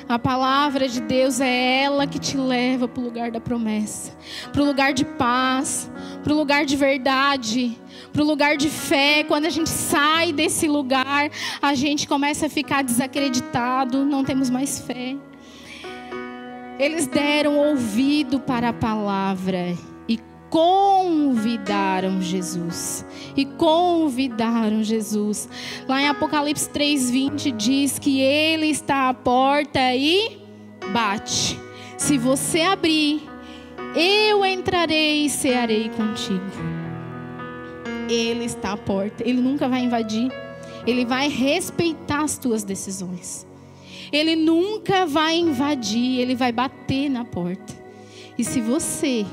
[SPEAKER 1] A palavra de Deus é ela que te leva para o lugar da promessa. Para o lugar de paz, para o lugar de verdade, para o lugar de fé. Quando a gente sai desse lugar, a gente começa a ficar desacreditado, não temos mais fé. Eles deram ouvido para a palavra e convidaram Jesus. Lá em Apocalipse 3:20 diz que Ele está à porta e bate. Se você abrir, eu entrarei e cearei contigo. Ele está à porta. Ele nunca vai invadir. Ele vai respeitar as tuas decisões. Ele nunca vai invadir, Ele vai bater na porta. E se você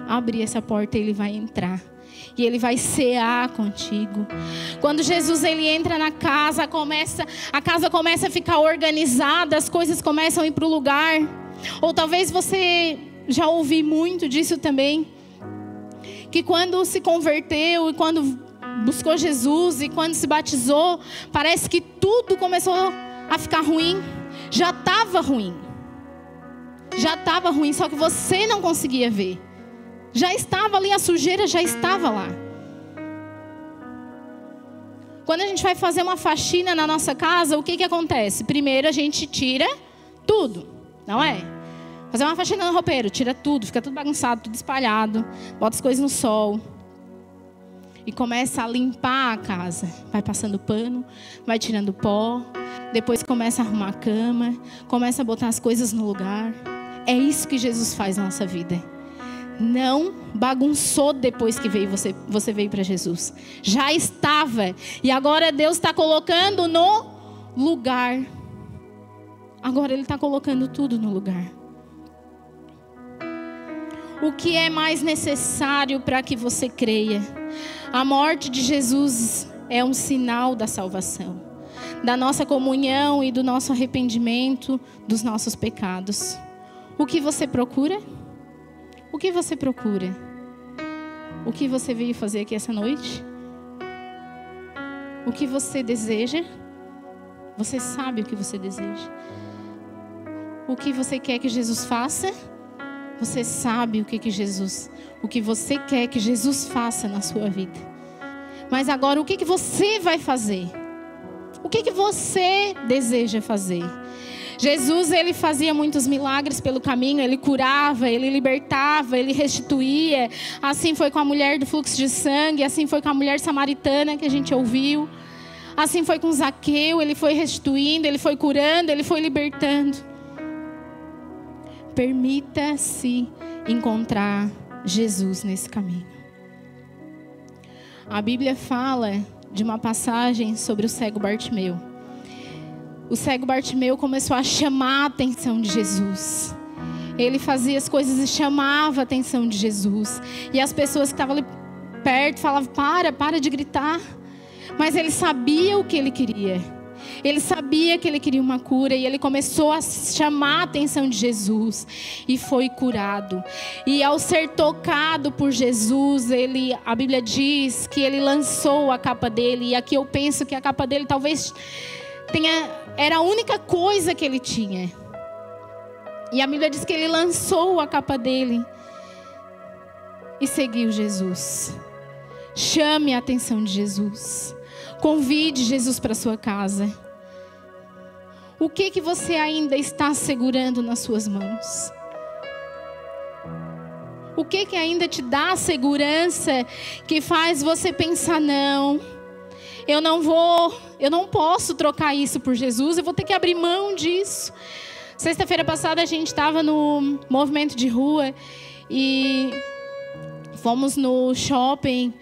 [SPEAKER 1] abrir essa porta, Ele vai entrar. E Ele vai cear contigo. Quando Jesus ele entra na casa, a casa começa a ficar organizada, as coisas começam a ir para o lugar. Ou talvez você já ouviu muito disso também. Que quando se converteu e quando buscou Jesus e quando se batizou, parece que tudo começou a ficar ruim. Já estava ruim, só que você não conseguia ver. Já estava ali, a sujeira já estava lá. Quando a gente vai fazer uma faxina na nossa casa, o que acontece? Primeiro a gente tira tudo, não é? Fazer uma faxina no roupeiro, tira tudo, fica tudo bagunçado, tudo espalhado, bota as coisas no sol. E começa a limpar a casa. Vai passando pano, vai tirando pó. Depois começa a arrumar a cama. Começa a botar as coisas no lugar. É isso que Jesus faz na nossa vida. Não bagunçou depois que você veio para Jesus. Já estava. E agora Deus está colocando no lugar. Agora Ele está colocando tudo no lugar. O que é mais necessário para que você creia? A morte de Jesus é um sinal da salvação, da nossa comunhão e do nosso arrependimento dos nossos pecados. O que você procura? O que você procura? O que você veio fazer aqui essa noite? O que você deseja? Você sabe o que você deseja. O que você quer que Jesus faça? Você sabe o que você quer que Jesus faça na sua vida. Mas agora, o que você vai fazer? O que você deseja fazer? Jesus, Ele fazia muitos milagres pelo caminho. Ele curava, Ele libertava, Ele restituía. Assim foi com a mulher do fluxo de sangue. Assim foi com a mulher samaritana que a gente ouviu. Assim foi com Zaqueu. Ele foi restituindo, Ele foi curando, Ele foi libertando. Permita-se encontrar Jesus nesse caminho. A Bíblia fala de uma passagem sobre o cego Bartimeu. O cego Bartimeu começou a chamar a atenção de Jesus. Ele fazia as coisas e chamava a atenção de Jesus. E as pessoas que estavam ali perto falavam: para de gritar. Mas ele sabia o que ele queria. Ele sabia que ele queria uma cura e ele começou a chamar a atenção de Jesus e foi curado. E ao ser tocado por Jesus, a Bíblia diz que ele lançou a capa dele. E aqui eu penso que a capa dele talvez era a única coisa que ele tinha. E a Bíblia diz que ele lançou a capa dele e seguiu Jesus. Chame a atenção de Jesus. Convide Jesus para sua casa. O que você ainda está segurando nas suas mãos? O que ainda te dá segurança que faz você pensar: não, eu não posso trocar isso por Jesus, eu vou ter que abrir mão disso. Sexta-feira passada a gente estava no movimento de rua e fomos no shopping.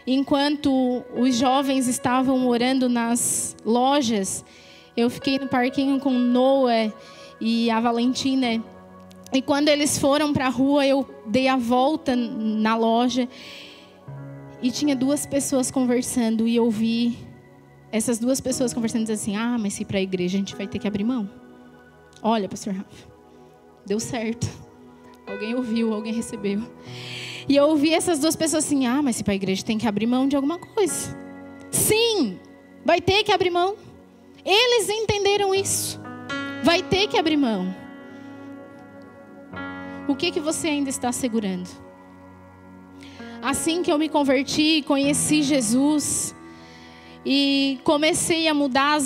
[SPEAKER 1] Enquanto os jovens estavam orando nas lojas, eu fiquei no parquinho com o Noah e a Valentina. E quando eles foram para a rua, eu dei a volta na loja e tinha duas pessoas conversando. E eu vi essas duas pessoas conversando, dizendo assim: ah, mas se ir para a igreja a gente vai ter que abrir mão. Olha, pastor Rafa, deu certo. Alguém ouviu, alguém recebeu. E eu ouvi essas duas pessoas assim: ah, mas se para a igreja tem que abrir mão de alguma coisa. Sim, vai ter que abrir mão. Eles entenderam isso. Vai ter que abrir mão. O que você ainda está segurando? Assim que eu me converti, conheci Jesus e comecei a mudar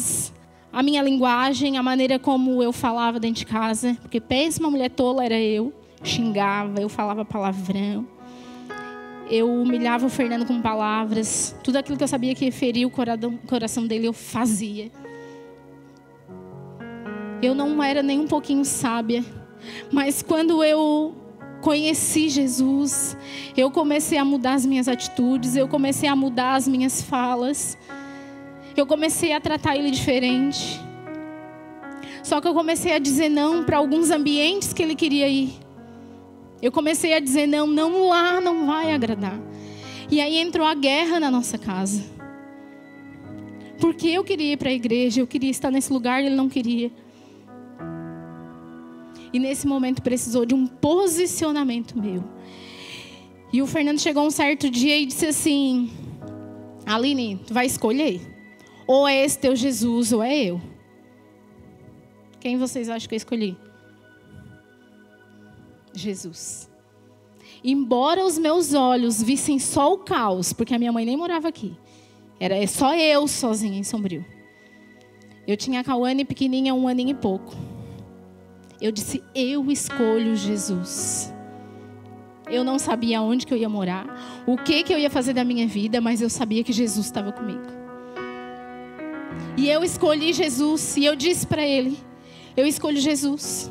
[SPEAKER 1] a minha linguagem, a maneira como eu falava dentro de casa. Porque pensa, uma mulher tola era eu. Xingava, eu falava palavrão. Eu humilhava o Fernando com palavras. Tudo aquilo que eu sabia que ia ferir o coração dele, eu fazia. Eu não era nem um pouquinho sábia. Mas quando eu conheci Jesus, eu comecei a mudar as minhas atitudes. Eu comecei a mudar as minhas falas. Eu comecei a tratar ele diferente. Só que eu comecei a dizer não para alguns ambientes que ele queria ir. Eu comecei a dizer não lá não vai agradar. E aí entrou a guerra na nossa casa. Porque eu queria ir para a igreja, eu queria estar nesse lugar e ele não queria. E nesse momento precisou de um posicionamento meu. E o Fernando chegou um certo dia e disse assim: Aline, tu vai escolher? Ou é esse teu Jesus ou é eu? Quem vocês acham que eu escolhi? Jesus. Embora os meus olhos vissem só o caos, porque a minha mãe nem morava aqui. Era só eu sozinha em Sombrio. Eu tinha a Cauane pequenininha, 1 aninho e pouco. Eu disse: eu escolho Jesus. Eu não sabia onde que eu ia morar, o que eu ia fazer da minha vida, mas eu sabia que Jesus estava comigo. E eu escolhi Jesus, e eu disse para ele: eu escolho Jesus.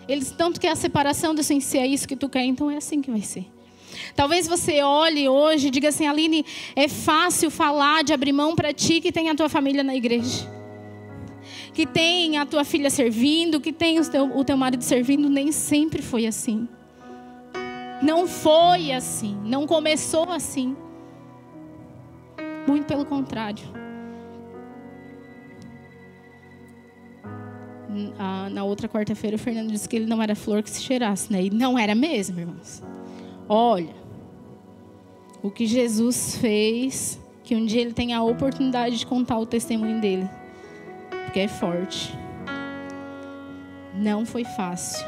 [SPEAKER 1] Ele disse: tanto que a separação, eu disse: se é isso que tu quer, então é assim que vai ser. Talvez você olhe hoje e diga assim: Aline, é fácil falar de abrir mão para ti que tem a tua família na igreja, que tem a tua filha servindo, que tem o teu marido servindo. Nem sempre foi assim. Não foi assim. Não começou assim. Muito pelo contrário. Na outra quarta-feira o Fernando disse que ele não era flor que se cheirasse, né? E não era mesmo, irmãos. Olha, o que Jesus fez, que um dia ele tenha a oportunidade de contar o testemunho dele, porque é forte. Não foi fácil.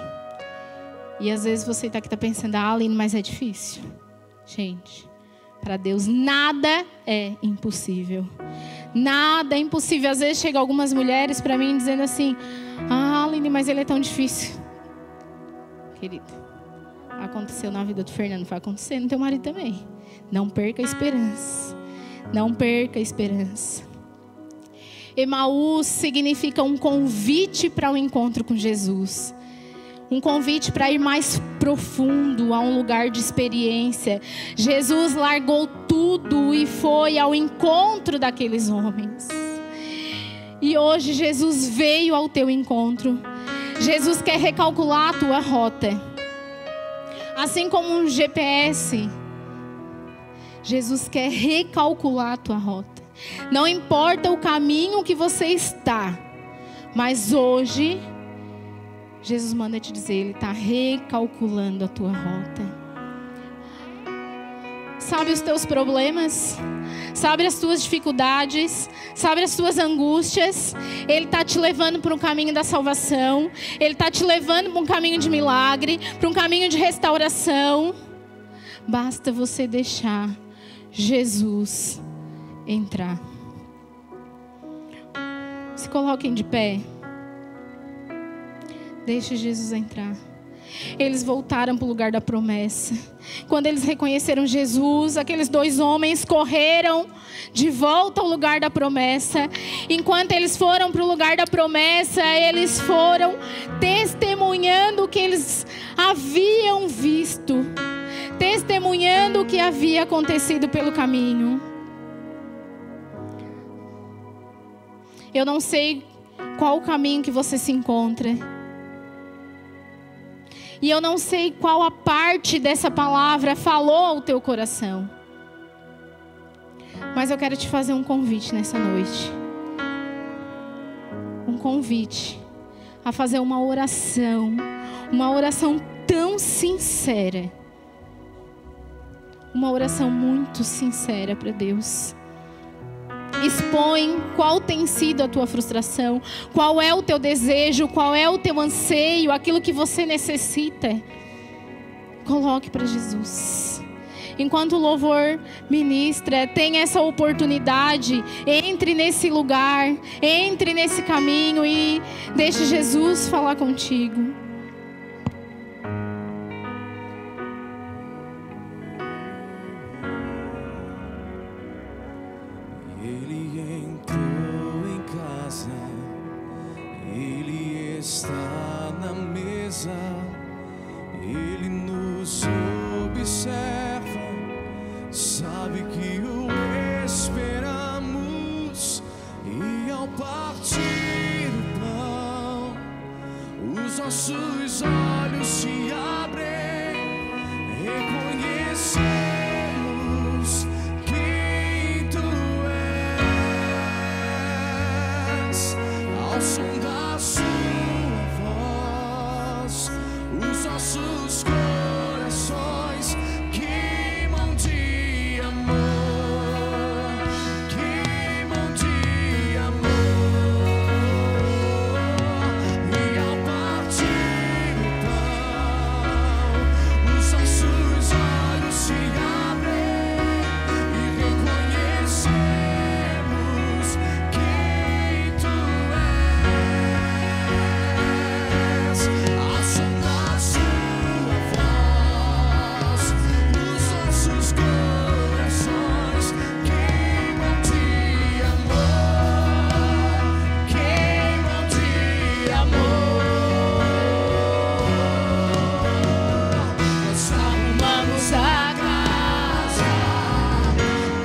[SPEAKER 1] E às vezes você está aqui pensando: ah, Aline, mas é difícil. Gente, para Deus nada é impossível. Nada é impossível. Às vezes chegam algumas mulheres para mim dizendo assim: ah, Aline, mas ele é tão difícil. Querida, aconteceu na vida do Fernando, vai acontecer no teu marido também. Não perca a esperança. Não perca a esperança. Emaús significa um convite para o encontro com Jesus. Um convite para ir mais profundo, a um lugar de experiência. Jesus largou tudo e foi ao encontro daqueles homens. E hoje Jesus veio ao teu encontro. Jesus quer recalcular a tua rota. Assim como um GPS, Jesus quer recalcular a tua rota. Não importa o caminho que você está, mas hoje Jesus manda te dizer: Ele está recalculando a tua rota. Sabe os teus problemas? Sabe as tuas dificuldades? Sabe as tuas angústias? Ele está te levando para um caminho da salvação. Ele está te levando para um caminho de milagre, para um caminho de restauração. Basta você deixar Jesus entrar. Se coloquem de pé. Deixe Jesus entrar. eles voltaram para o lugar da promessa. Quando eles reconheceram Jesus, aqueles 2 homens correram de volta ao lugar da promessa. Enquanto eles foram para o lugar da promessa, eles foram testemunhando o que eles haviam visto, testemunhando o que havia acontecido pelo caminho. Eu não sei qual o caminho que você se encontra. E eu não sei qual a parte dessa palavra falou ao teu coração. Mas eu quero te fazer um convite nessa noite. Um convite a fazer uma oração tão sincera. Uma oração muito sincera para Deus. Expõe qual tem sido a tua frustração, qual é o teu desejo, qual é o teu anseio, aquilo que você necessita. Coloque para Jesus. Enquanto o louvor ministra, tem essa oportunidade, entre nesse lugar, entre nesse caminho e deixe Jesus falar contigo.
[SPEAKER 2] Ele nos observa, sabe que o esperamos, e ao partir o pão, os nossos olhos se abrem, reconhecemos quem tu és, ao som da sua voz. Os nossos corações queimam de amor, queimam de amor. E ao partir o pão, os nossos olhos se abrem e reconhecemos quem tu és. Ao som da sua voz, os nossos corações queimam de amor, queimam de amor. Nós arrumamos a casa,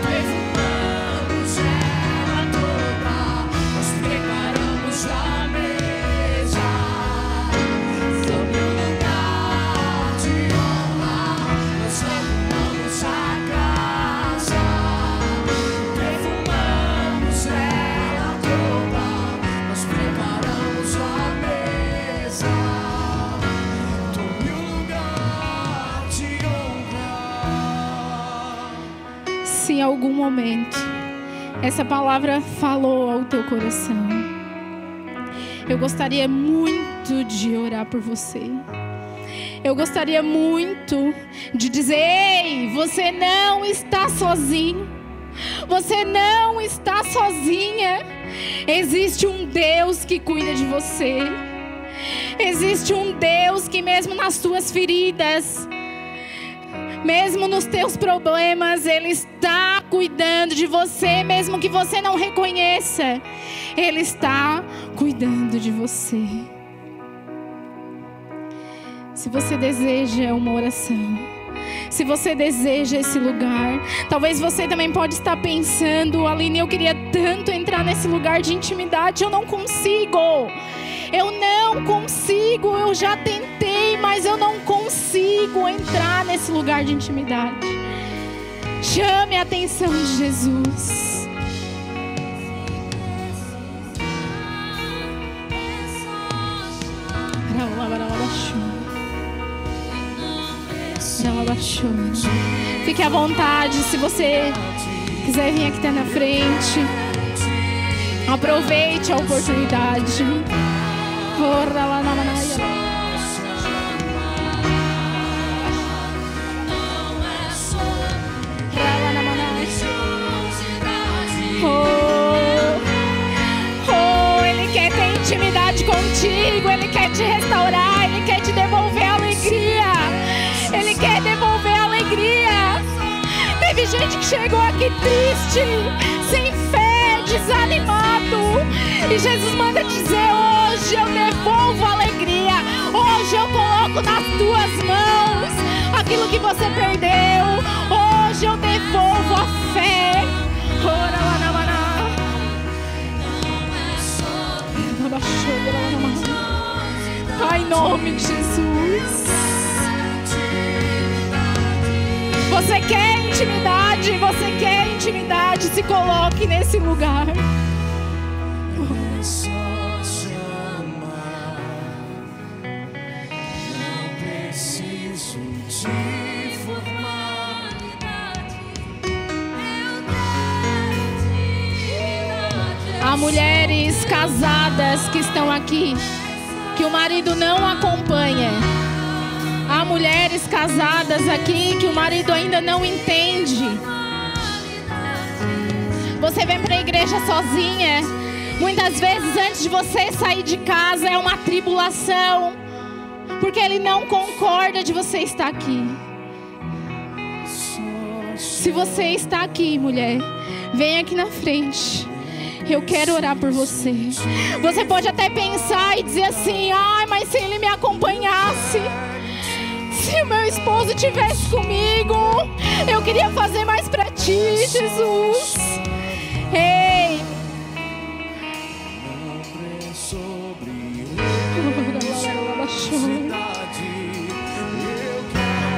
[SPEAKER 2] perfumamos ela toda, nós preparamos a mesa, sob o lugar de honra. Nós arrumamos a casa, perfumamos ela toda, nós preparamos a mesa, sob o lugar de honra.
[SPEAKER 1] Se em algum momento essa palavra falou ao teu coração, eu gostaria muito de orar por você. Eu gostaria muito de dizer: ei, você não está sozinho. Você não está sozinha. Existe um Deus que cuida de você. Existe um Deus que mesmo nas tuas feridas, mesmo nos teus problemas, Ele está cuidando de você, mesmo que você não reconheça. Ele está cuidando de você. Se você deseja uma oração, se você deseja esse lugar, talvez você também pode estar pensando: Aline, eu queria tanto entrar nesse lugar de intimidade, eu não consigo. Eu já tentei, mas eu não consigo entrar nesse lugar de intimidade. Chame a atenção de Jesus. Fique à vontade, se você quiser vir aqui na frente, aproveite a oportunidade. Ele quer ter intimidade contigo, Ele quer te restaurar, Ele quer te devolver a alegria. chegou aqui triste, sem fé, desanimado. E Jesus manda dizer: hoje eu devolvo a alegria. Hoje eu coloco nas tuas mãos aquilo que você perdeu. Hoje eu devolvo a fé. Ora lá na maná. Pai, em nome de Jesus. Você quer intimidade? Você quer intimidade? Se coloque nesse lugar. Há mulheres casadas que estão aqui, que o marido não acompanha. Há mulheres casadas aqui que o marido ainda não entende. Você vem para a igreja sozinha. Muitas vezes antes de você sair de casa é uma tribulação, porque ele não concorda de você estar aqui. Se você está aqui, mulher, vem aqui na frente. Eu quero orar por você. Você pode até pensar e dizer assim: ai, mas se ele me acompanhasse, se o meu esposo estivesse comigo, eu queria fazer mais para ti, Jesus. Ei,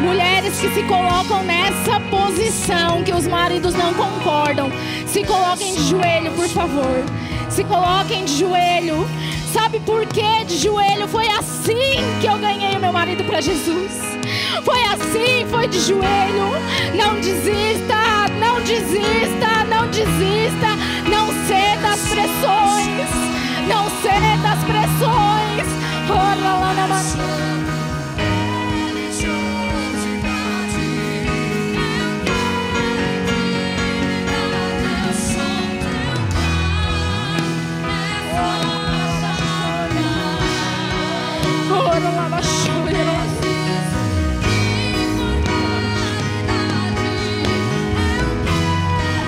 [SPEAKER 1] mulheres que se colocam nessa posição que os maridos não concordam, se coloquem de joelho, por favor. Se coloquem de joelho. Sabe por que de joelho? Foi assim que eu ganhei o meu marido para Jesus. Foi assim, foi de joelho. Não desista, não desista, não desista. Não ceda às pressões. Não ceda às pressões. Ora lá na mão.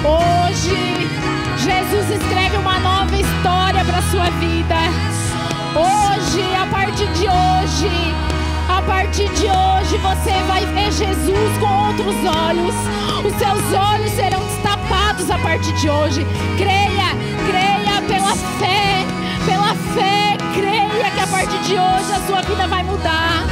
[SPEAKER 1] Hoje, Jesus escreve uma nova história para a sua vida. Hoje, a partir de hoje, você vai ver Jesus com outros olhos. Os seus olhos serão destapados a partir de hoje. Creia pela fé, creia que a partir de hoje a sua vida vai mudar.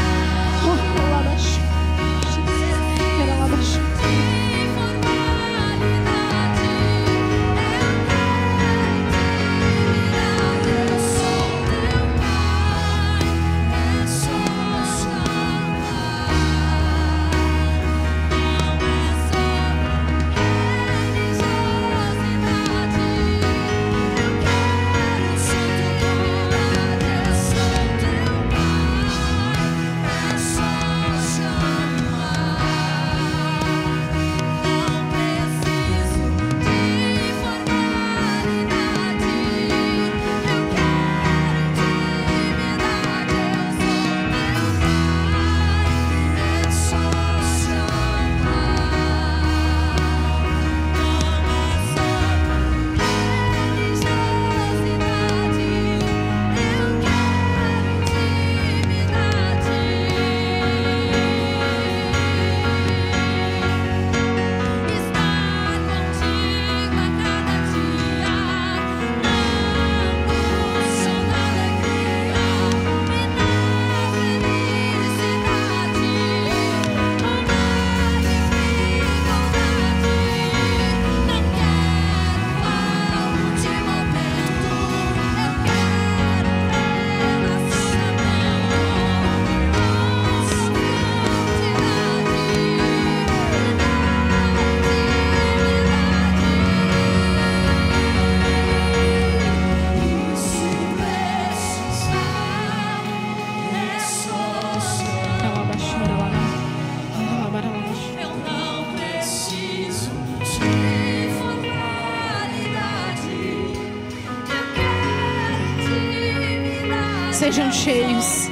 [SPEAKER 1] Sejam cheios,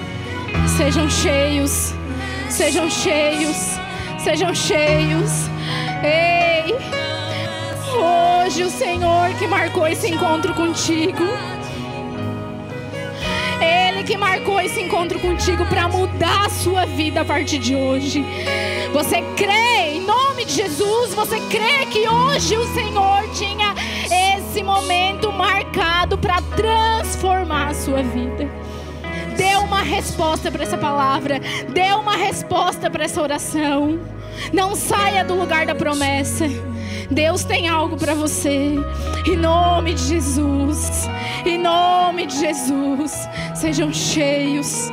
[SPEAKER 1] sejam cheios, sejam cheios, sejam cheios. Ei! hoje o Senhor que marcou esse encontro contigo. Ele que marcou esse encontro contigo para mudar a sua vida a partir de hoje. Você crê em nome de Jesus? Você crê que hoje o Senhor tinha esse momento marcado para transformar a sua vida? Dê uma resposta para essa palavra. Dê uma resposta para essa oração. Não saia do lugar da promessa. Deus tem algo para você. Em nome de Jesus. Em nome de Jesus. Sejam cheios.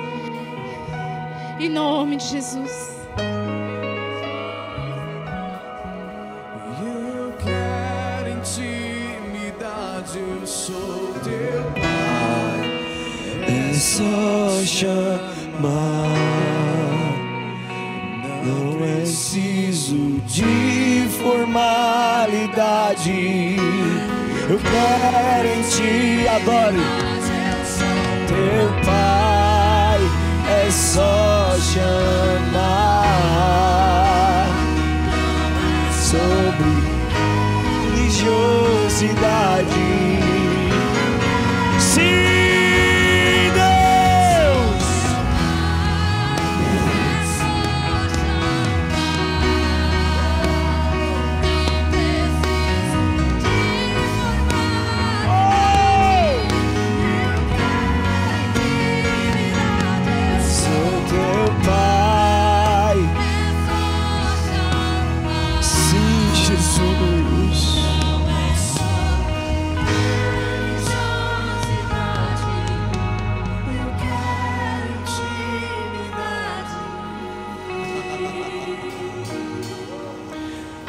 [SPEAKER 1] Em nome de Jesus.
[SPEAKER 2] Eu quero intimidade, eu sou teu Pai.
[SPEAKER 3] É só chamar, não preciso de formalidade. Eu quero em ti, adore teu Pai. É só chamar, sobre religiosidade. Sim,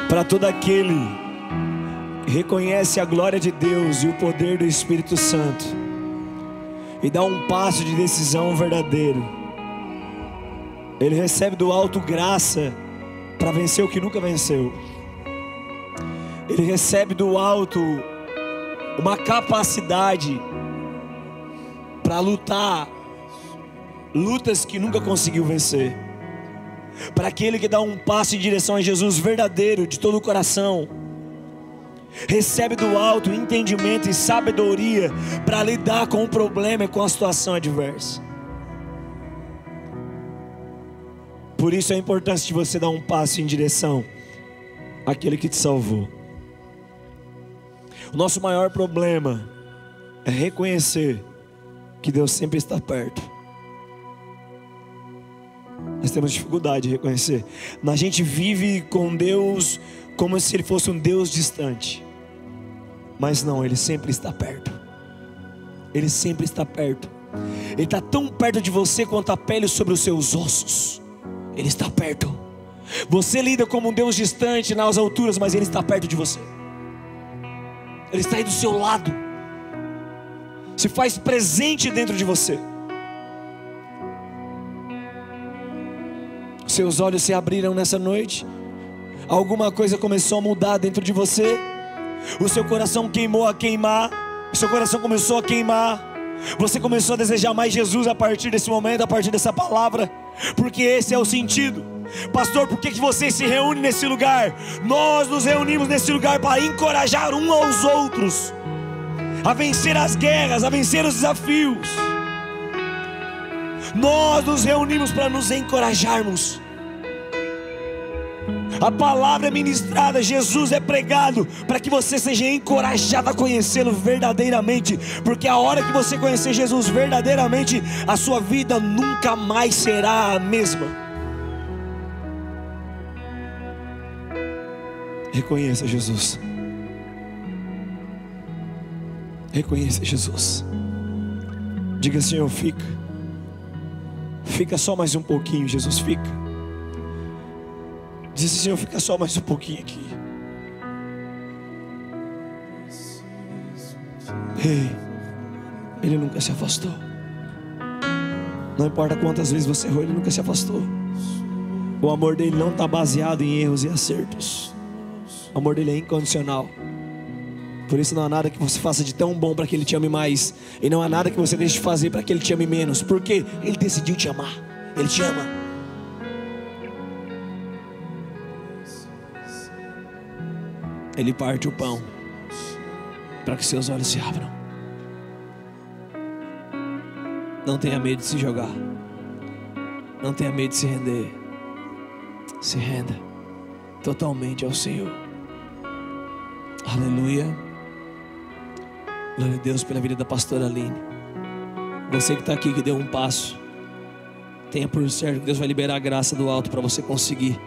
[SPEAKER 3] para todo aquele que reconhece a glória de Deus e o poder do Espírito Santo e dá um passo de decisão verdadeiro, ele recebe do alto graça para vencer o que nunca venceu. Ele recebe do alto uma capacidade para lutar lutas que nunca conseguiu vencer. Para aquele que dá um passo em direção a Jesus verdadeiro, de todo o coração, recebe do alto entendimento e sabedoria para lidar com o problema e com a situação adversa. Por isso a importância de você dar um passo em direção àquele que te salvou. O nosso maior problema é reconhecer que Deus sempre está perto. Nós temos dificuldade de reconhecer. A gente vive com Deus como se Ele fosse um Deus distante. Mas não, Ele sempre está perto. Ele sempre está perto. Ele está tão perto de você quanto a pele sobre os seus ossos. Ele está perto. Você lida como um Deus distante nas alturas, mas Ele está perto de você. Ele está aí do seu lado. Se faz presente dentro de você. Seus olhos se abriram nessa noite. Alguma coisa começou a mudar dentro de você. O seu coração queimou a queimar. O seu coração começou a queimar. Você começou a desejar mais Jesus a partir desse momento, a partir dessa palavra. Porque esse é o sentido. Pastor, por que vocês se reúnem nesse lugar? Nós nos reunimos nesse lugar para encorajar uns aos outros a vencer as guerras, a vencer os desafios. Nós nos reunimos para nos encorajarmos. A palavra é ministrada, Jesus é pregado para que você seja encorajado a conhecê-lo verdadeiramente. Porque a hora que você conhecer Jesus verdadeiramente, a sua vida nunca mais será a mesma. Reconheça Jesus. Reconheça Jesus. Diga: Senhor, fica só mais um pouquinho. Jesus, fica. Diz: Senhor, fica só mais um pouquinho aqui. Ei, Ele nunca se afastou. Não importa quantas vezes você errou, Ele nunca se afastou. O amor dele não está baseado em erros e acertos. O amor dele é incondicional. Por isso não há nada que você faça de tão bom para que Ele te ame mais. E não há nada que você deixe de fazer para que Ele te ame menos. Porque Ele decidiu te amar. Ele te ama. Ele parte o pão para que seus olhos se abram. Não tenha medo de se jogar. Não tenha medo de se render. Se renda totalmente ao Senhor. Aleluia. Glória a Deus pela vida da pastora Aline. Você que está aqui, que deu um passo, tenha por certo que Deus vai liberar a graça do alto para você conseguir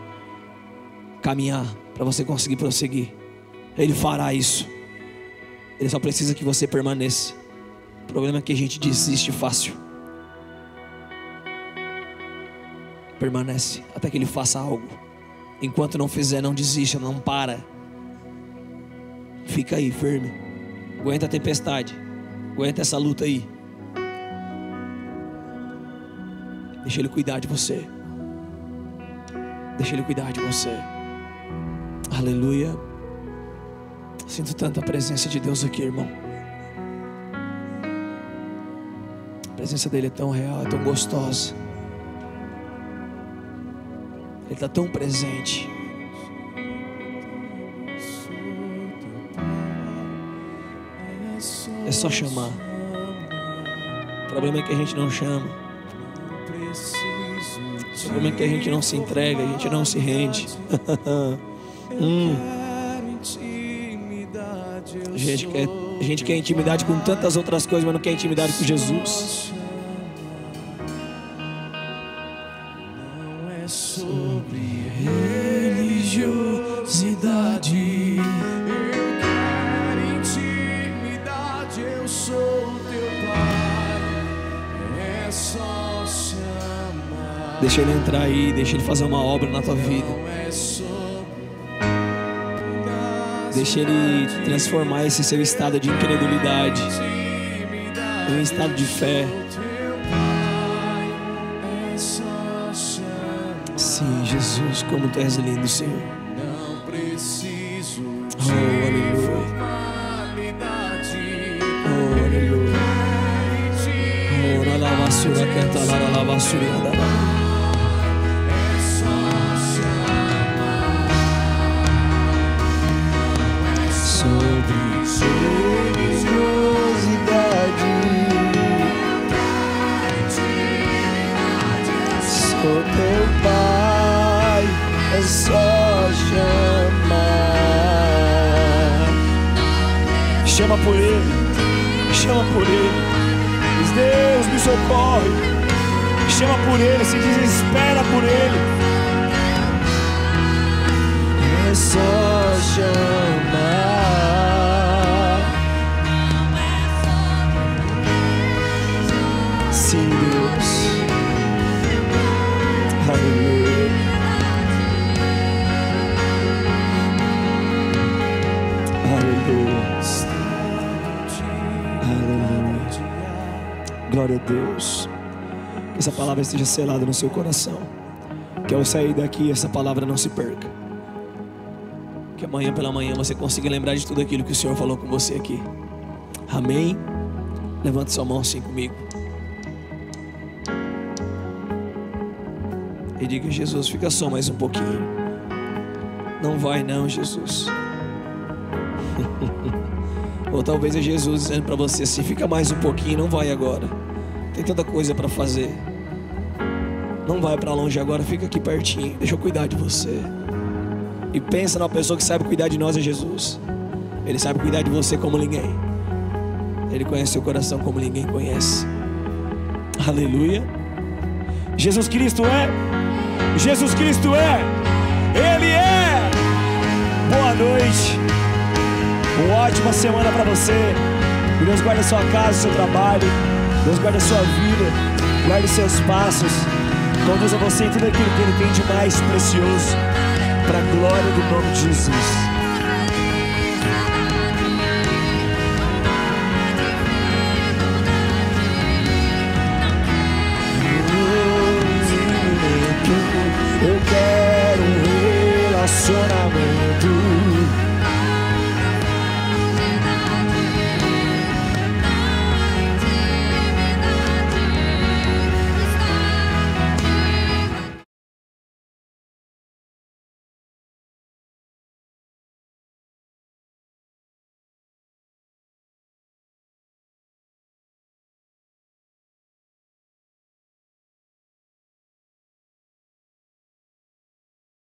[SPEAKER 3] caminhar, para você conseguir prosseguir. Ele fará isso. Ele só precisa que você permaneça. O problema é que a gente desiste fácil. Permanece até que Ele faça algo. Enquanto não fizer, não desista, não para. Fica aí firme. Aguenta a tempestade. Aguenta essa luta aí. Deixa Ele cuidar de você. Deixa Ele cuidar de você. Aleluia. Sinto tanta presença de Deus aqui, irmão. A presença dele é tão real, é tão gostosa. Ele está tão presente. É só chamar. O problema é que a gente não chama. O problema é que a gente não se entrega, a gente não se rende. A gente quer intimidade com tantas outras coisas, mas não quer intimidade com Jesus.
[SPEAKER 2] Não é sobre religiosidade. Eu quero intimidade, eu sou teu Pai. É só se amar.
[SPEAKER 3] Deixa Ele entrar aí, deixa Ele fazer uma obra na tua vida. Deixa Ele transformar esse seu estado de incredulidade em um estado de fé. Sim, Jesus, como Tu és lindo, Senhor. Oh, aleluia. Oh, aleluia. Oh, lavassura, canta, lavassura,
[SPEAKER 2] Sou teu Pai, é só chamar.
[SPEAKER 3] Chama por Ele, chama por Ele. Diz: Deus, me socorre. Chama por Ele, se desespera por Ele.
[SPEAKER 2] É só chamar.
[SPEAKER 3] Sim, Deus. Aleluia. Aleluia. Aleluia. Glória a Deus. Que essa palavra esteja selada no seu coração. Que ao sair daqui essa palavra não se perca. Que amanhã pela manhã você consiga lembrar de tudo aquilo que o Senhor falou com você aqui. Amém? Levante sua mão assim comigo. E diga: Jesus, fica só mais um pouquinho. Não vai não, Jesus. Ou talvez é Jesus dizendo para você assim: fica mais um pouquinho, não vai agora. Tem tanta coisa para fazer. Não vai para longe agora, fica aqui pertinho. Deixa eu cuidar de você. E pensa numa pessoa que sabe cuidar de nós, é Jesus. Ele sabe cuidar de você como ninguém. Ele conhece seu coração como ninguém conhece. Aleluia. Jesus Cristo é. Jesus Cristo é. Ele é. Boa noite. Uma ótima semana para você. Que Deus guarde a sua casa, o seu trabalho. Deus guarde a sua vida. Guarde os seus passos. Conduza você em tudo aquilo que Ele tem de mais precioso, para a glória do nome de Jesus.